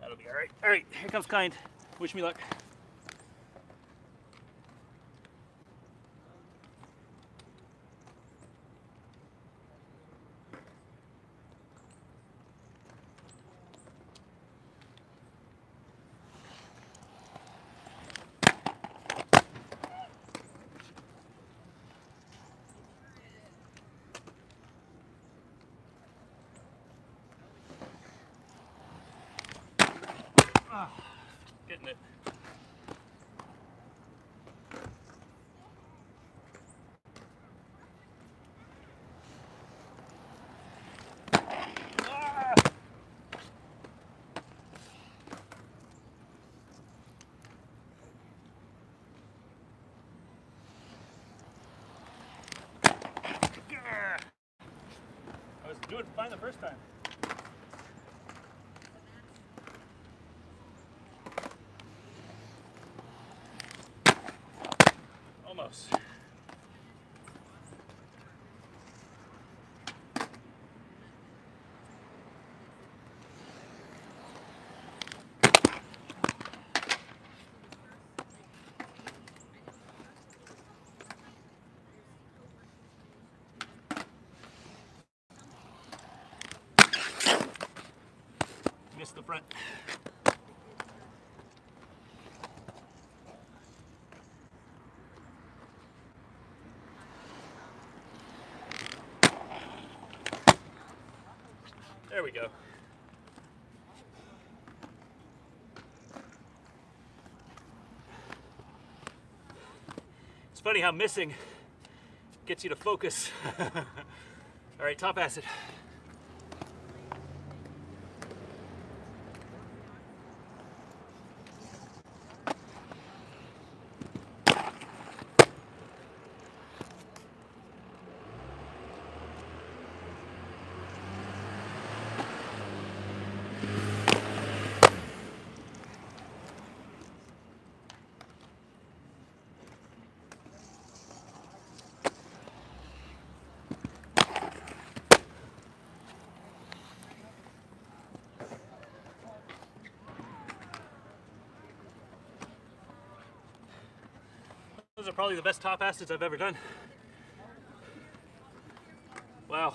That'll be all right. All right, here comes kind. Wish me luck. Getting it. Do it fine the first time. Almost. Missed the front. There we go. It's funny how missing gets you to focus. All right, top acid. Those are probably the best top acids I've ever done. Wow.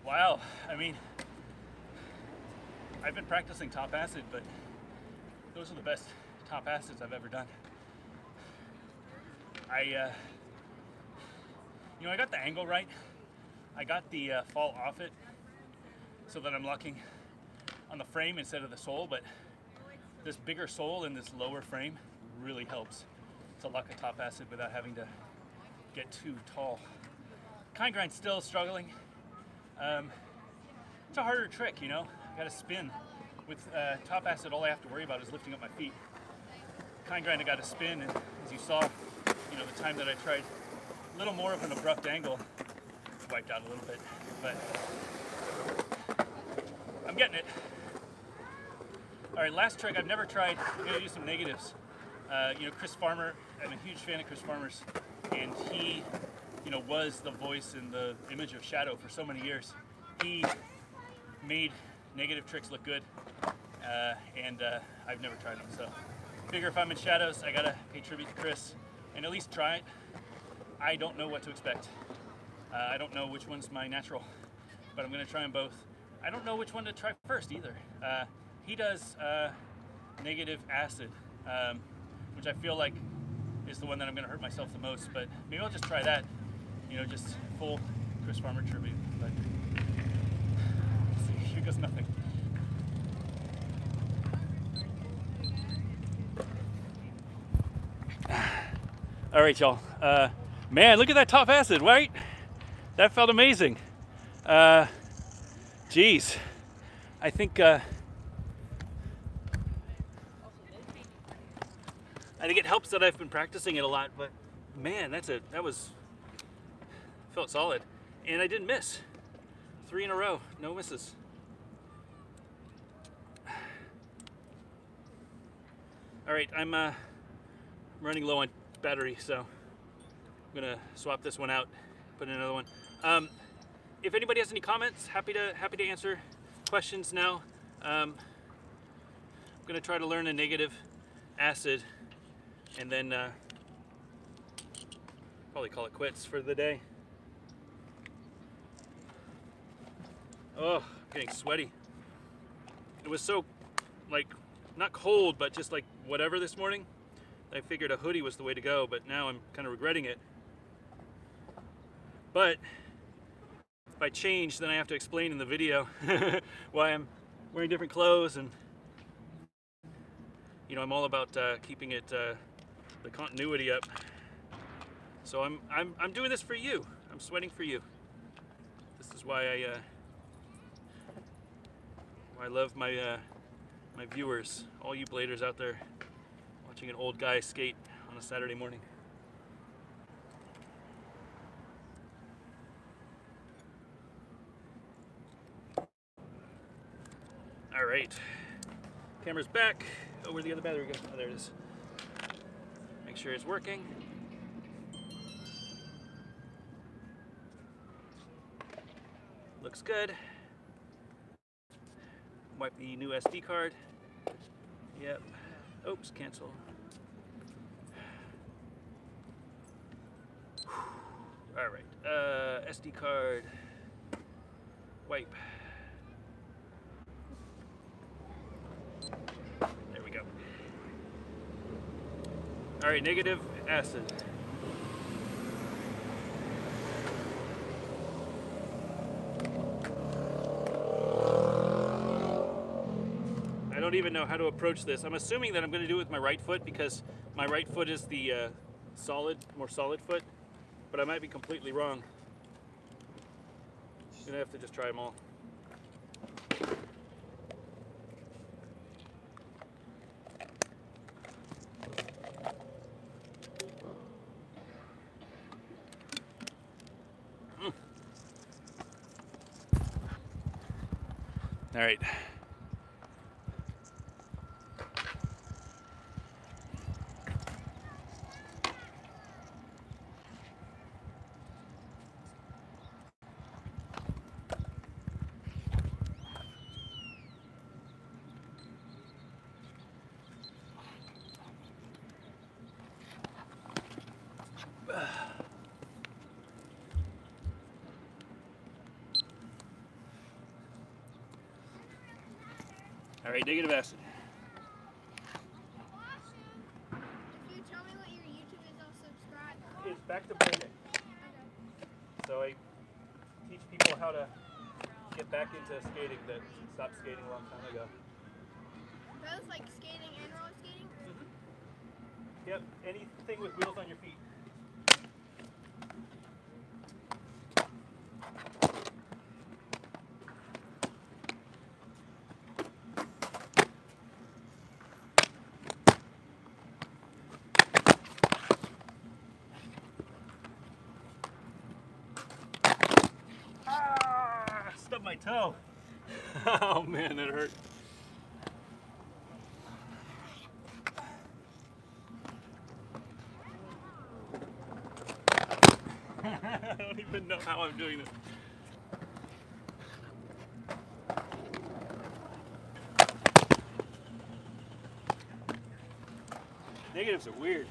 Wow, I mean, I've been practicing top acid, but those are the best top acids I've ever done. I got the angle right. I got the fall off it so that I'm locking on the frame instead of the sole, but this bigger sole in this lower frame really helps to lock a top acid without having to get too tall. Kind grind's still struggling. It's a harder trick, you know. I gotta spin. With top acid, all I have to worry about is lifting up my feet. Kind grind, I gotta spin, and as you saw, the time that I tried a little more of an abrupt angle, wiped out a little bit, but I'm getting it. All right, last trick I've never tried. I'm gonna do some negatives. Chris Farmer, I'm a huge fan of Chris Farmer's, and he, was the voice and the image of Shadow for so many years. He made negative tricks look good, and I've never tried them, so figure if I'm in Shadows, I gotta pay tribute to Chris and at least try it. I don't know what to expect. I don't know which one's my natural, but I'm gonna try them both. I don't know which one to try first either. He does negative acid, which I feel like is the one that I'm gonna hurt myself the most, but maybe I'll just try that, just full Chris Farmer tribute, but let's see, here goes nothing. All right, y'all. Man, look at that top acid, right? That felt amazing. Geez, I think it helps that I've been practicing it a lot. But man, that felt solid, and I didn't miss. 3 in a row, no misses. All right, I'm running low on battery, so I'm gonna swap this one out, put in another one. If anybody has any comments, happy to answer questions now. I'm gonna try to learn a negative acid, and then probably call it quits for the day. Oh, getting sweaty. It was so, not cold, but just whatever this morning. I figured a hoodie was the way to go, but now I'm kind of regretting it. But if I change, then I have to explain in the video why I'm wearing different clothes, and I'm all about keeping it the continuity up. So I'm doing this for you. I'm sweating for you. This is why I love my my viewers, all you bladers out there watching an old guy skate on a Saturday morning. All right, camera's back. Oh, where'd the other battery go? Oh, there it is. Make sure it's working. Looks good. Wipe the new SD card. Yep. Oops, cancel. All right, SD card, wipe. There we go. All right, negative acid. I don't even know how to approach this. I'm assuming that I'm going to do it with my right foot because my right foot is the more solid foot, but I might be completely wrong. I'm going to have to just try them all. All right. All right, negative acid. If you tell me what your YouTube is, I'll subscribe. It's back to blading. Okay. So I teach people how to get back into skating that stopped skating a long time ago. Both like skating and roller skating? Yep, anything with wheels on your feet. Ah, stubbed my toe. Oh man, that hurt. I don't even know how I'm doing this. Negatives are weird.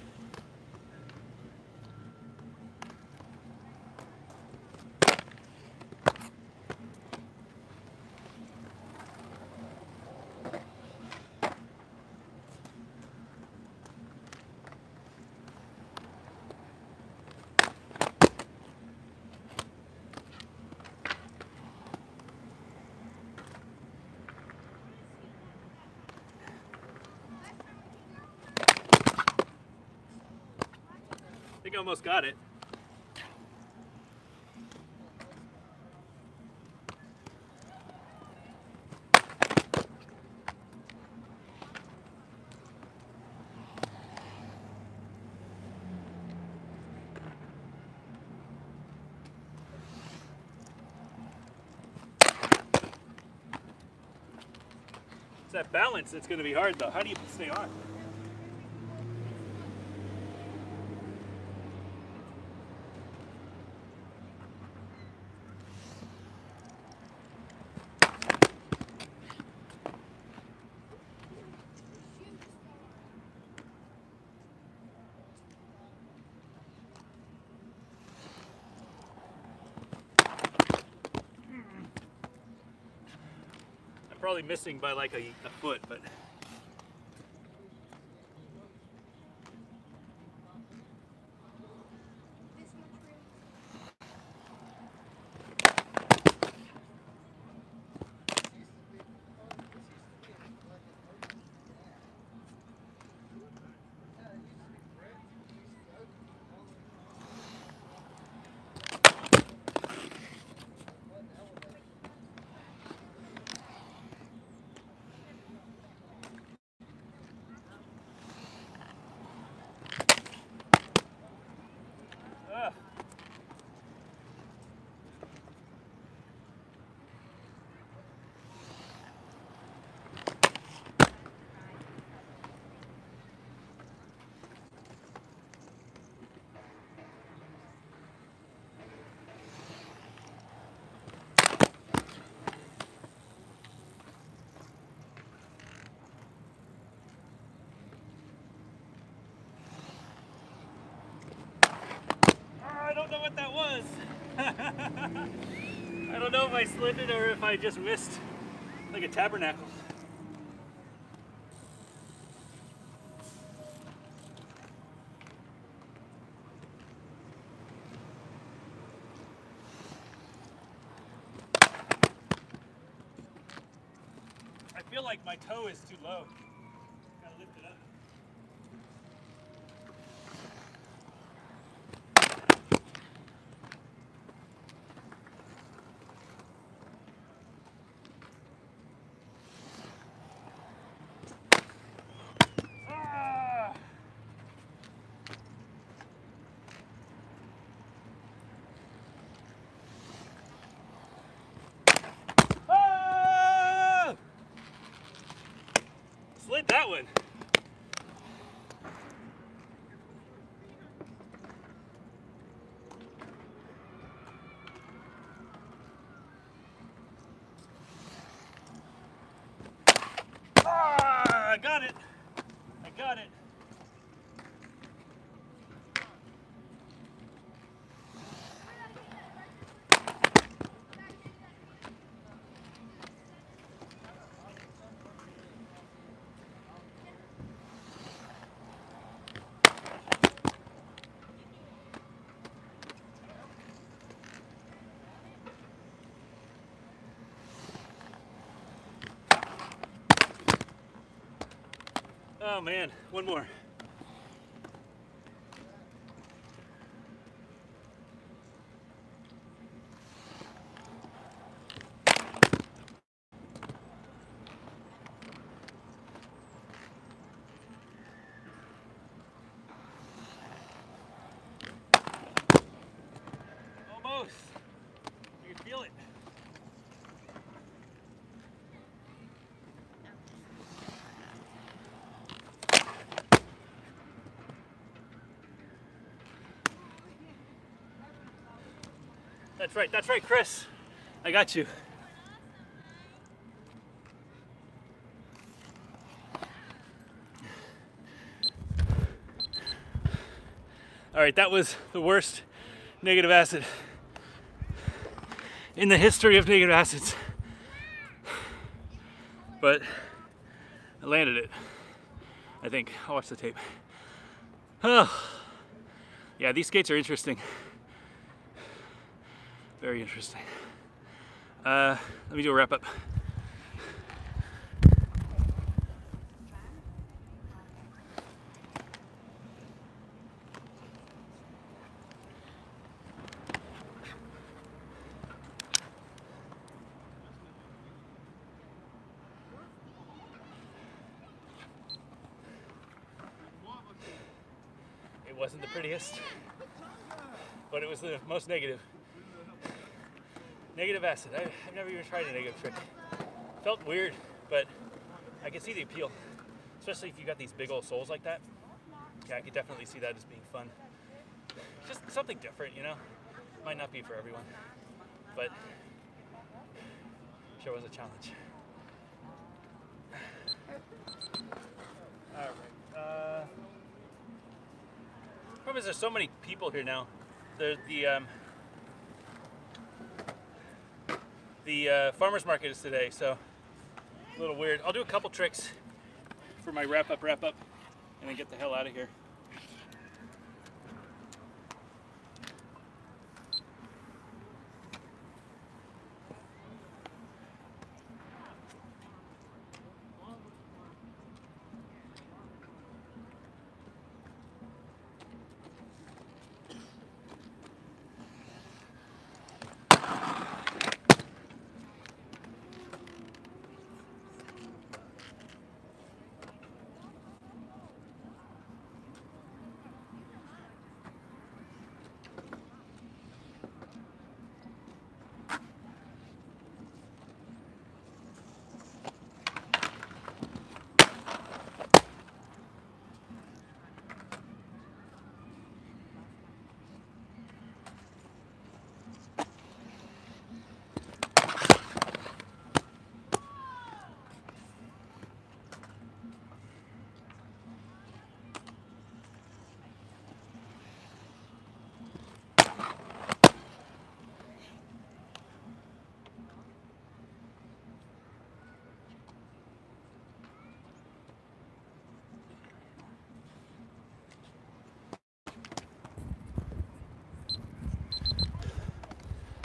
I think I almost got it. It's that balance that's going to be hard though. How do you stay on? Probably missing by like a foot, but This much room. I don't know if I slid it or if I just missed like a tabernacle. I feel like my toe is too low. Gotta lift it up. Slid that one. I got it. I got it. Oh man, one more. Almost. You can feel it. That's right, Chris. I got you. All right, that was the worst negative acid in the history of negative acids. But I landed it, I think. I'll watch the tape. Oh. Yeah, these skates are interesting. Very interesting. Let me do a wrap up. It wasn't the prettiest, but it was the most negative. Negative acid. I've never even tried a negative trick. Felt weird, but I can see the appeal, especially if you got these big old soles like that. Yeah, I could definitely see that as being fun. Just something different, you know? Might not be for everyone, but sure was a challenge. All right. Problem is, there's so many people here now. The farmer's market is today, so a little weird. I'll do a couple tricks for my wrap up, and then get the hell out of here.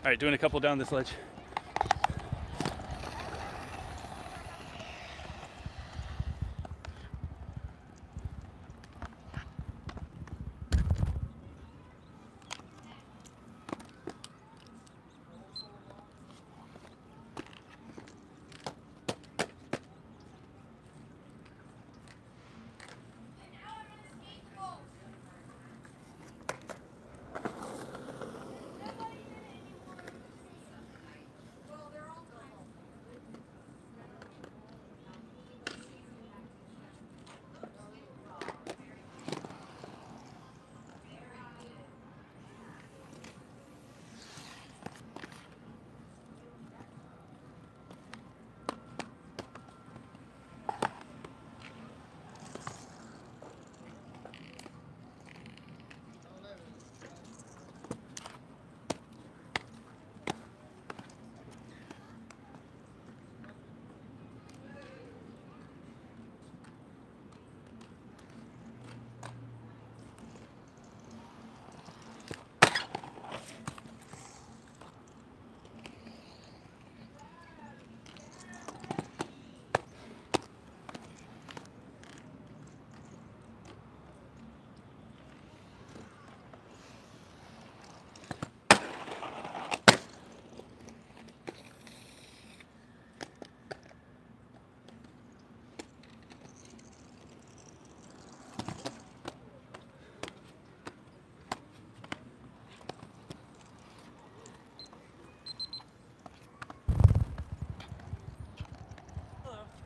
All right, doing a couple down this ledge.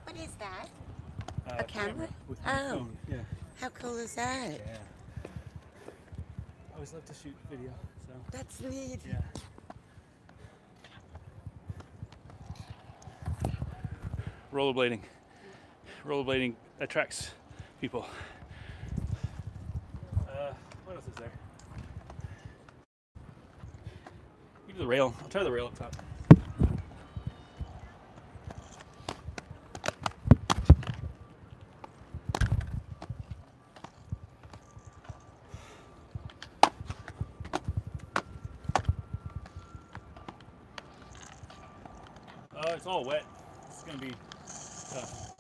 What is that? A camera? with my Oh. phone. Yeah. How cool is that? Yeah. I always love to shoot video, so That's neat. yeah. Rollerblading. Rollerblading attracts people. What else is there? Maybe the rail. I'll try the rail up top. Oh, it's all wet. This is gonna be tough.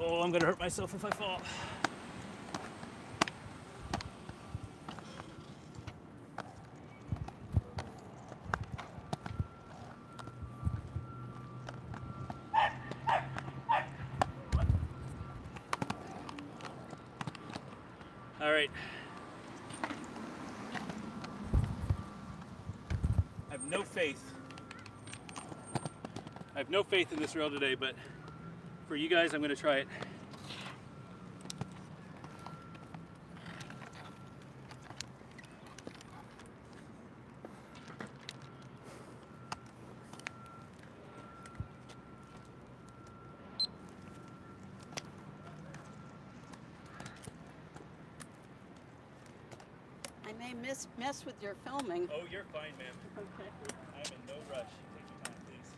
Oh, I'm gonna hurt myself if I fall. All right. I have no faith. I have no faith in this rail today, but for you guys, I'm going to try it. I may mess with your filming. Oh, you're fine, ma'am. Okay. I'm in no rush. Take your time, please.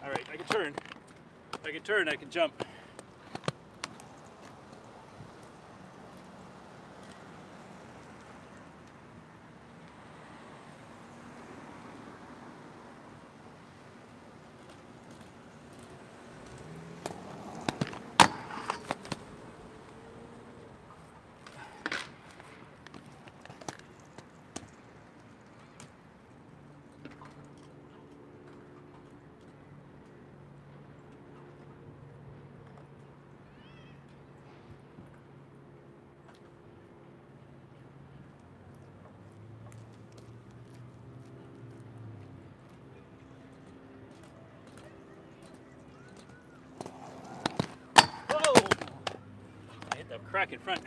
All right, I can turn. If I can turn, I can jump. Whoa! I hit the crack in front.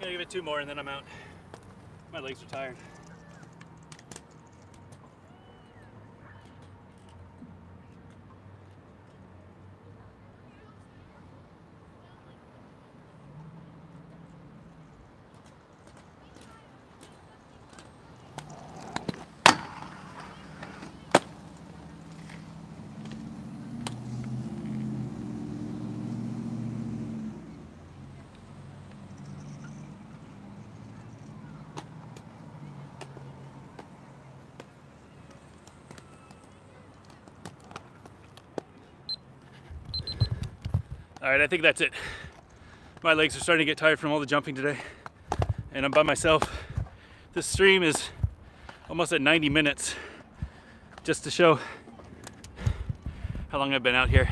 gonna give it 2 more and then I'm out. My legs are tired. All right, I think that's it. My legs are starting to get tired from all the jumping today, and I'm by myself. This stream is almost at 90 minutes, just to show how long I've been out here.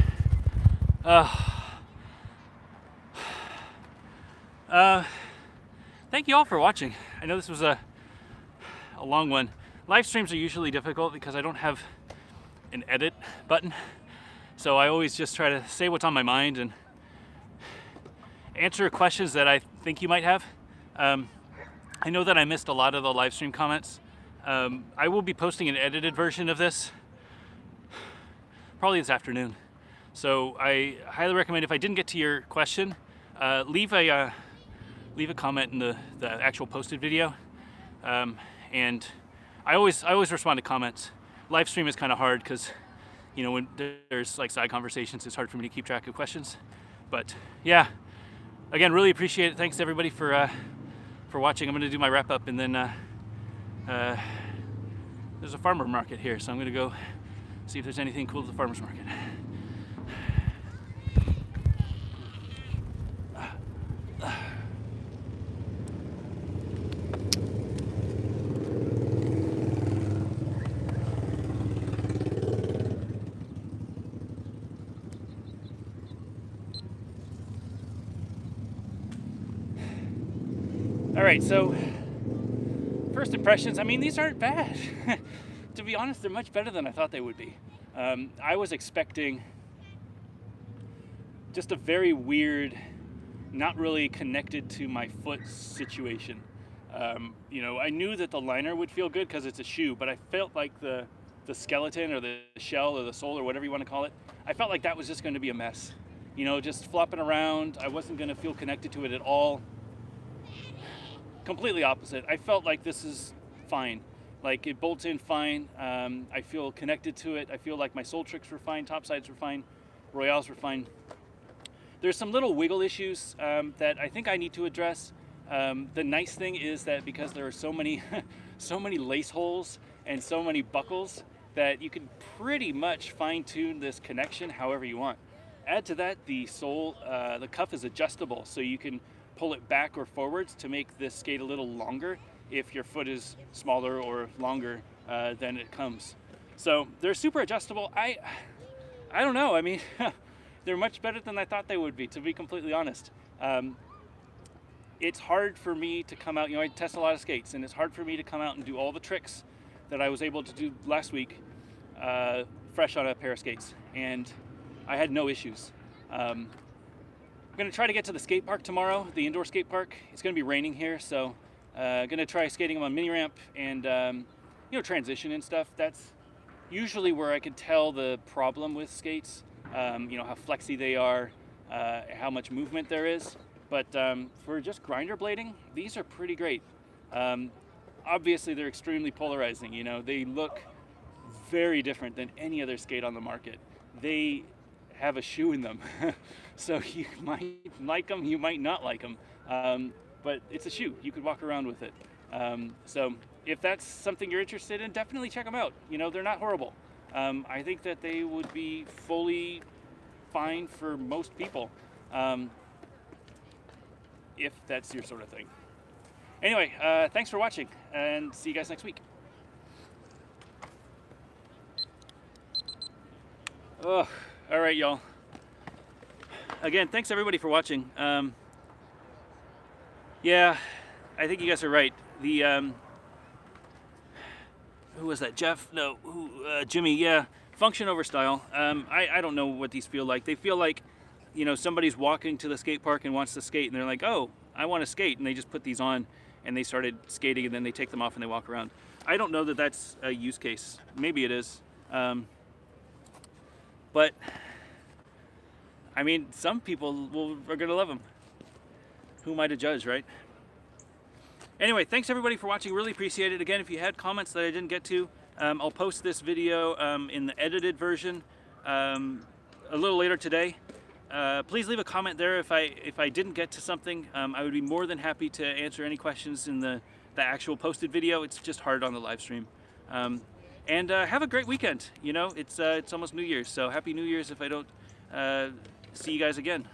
Thank you all for watching. I know this was a long one. Live streams are usually difficult because I don't have an edit button. So I always just try to say what's on my mind and answer questions that I think you might have. I know that I missed a lot of the live stream comments. I will be posting an edited version of this probably this afternoon. So I highly recommend, if I didn't get to your question, leave a comment in the actual posted video. And I always respond to comments. Live stream is kind of hard because, you know, when there's like side conversations, it's hard for me to keep track of questions. But yeah, again, really appreciate it. Thanks to everybody for watching. I'm going to do my wrap up, and then there's a farmer market here, so I'm going to go see if there's anything cool at the farmer's market. All right, so first impressions, I mean, these aren't bad. To be honest, they're much better than I thought they would be. I was expecting just a very weird, not really connected to my foot situation. You know, I knew that the liner would feel good because it's a shoe, but I felt like the skeleton or the shell or the sole or whatever you want to call it, I felt like that was just going to be a mess. You know, just flopping around. I wasn't going to feel connected to it at all. Completely opposite. I felt like this is fine. Like it bolts in fine. I feel connected to it. I feel like my sole tricks were fine, topsides were fine, Royales were fine. There's some little wiggle issues that I think I need to address. The nice thing is that because there are so many lace holes and so many buckles, that you can pretty much fine tune this connection however you want. Add to that the sole, the cuff is adjustable, so you can pull it back or forwards to make this skate a little longer if your foot is smaller or longer than it comes. So they're super adjustable. I don't know. I mean, they're much better than I thought they would be, to be completely honest. It's hard for me to come out, you know, I test a lot of skates, and it's hard for me to come out and do all the tricks that I was able to do last week fresh on a pair of skates. And I had no issues. I'm gonna try to get to the skate park tomorrow, the indoor skate park. It's gonna be raining here, so gonna try skating on mini ramp and you know, transition and stuff. That's usually where I can tell the problem with skates. You know, how flexy they are, how much movement there is. But for just grinder blading, these are pretty great. Obviously, they're extremely polarizing. You know, they look very different than any other skate on the market. They have a shoe in them. So you might like them, you might not like them. But it's a shoe. You could walk around with it. So if that's something you're interested in, definitely check them out. You know, they're not horrible. I think that they would be fully fine for most people, if that's your sort of thing. Anyway, thanks for watching, and see you guys next week. Oh, all right, y'all. Again, thanks everybody for watching. Yeah, I think you guys are right. The who was that? Jeff? No, Jimmy? Yeah, function over style. I don't know what these feel like. They feel like, you know, somebody's walking to the skate park and wants to skate, and they're like, oh, I want to skate, and they just put these on and they started skating, and then they take them off and they walk around. I don't know that that's a use case. Maybe it is. But I mean, some people are gonna love them. Who am I to judge, right? Anyway, thanks everybody for watching. Really appreciate it. Again, if you had comments that I didn't get to, I'll post this video in the edited version a little later today. Please leave a comment there if I didn't get to something. I would be more than happy to answer any questions in the actual posted video. It's just hard on the live stream. And have a great weekend. You know, it's almost New Year's, so Happy New Year's if I don't see you guys again.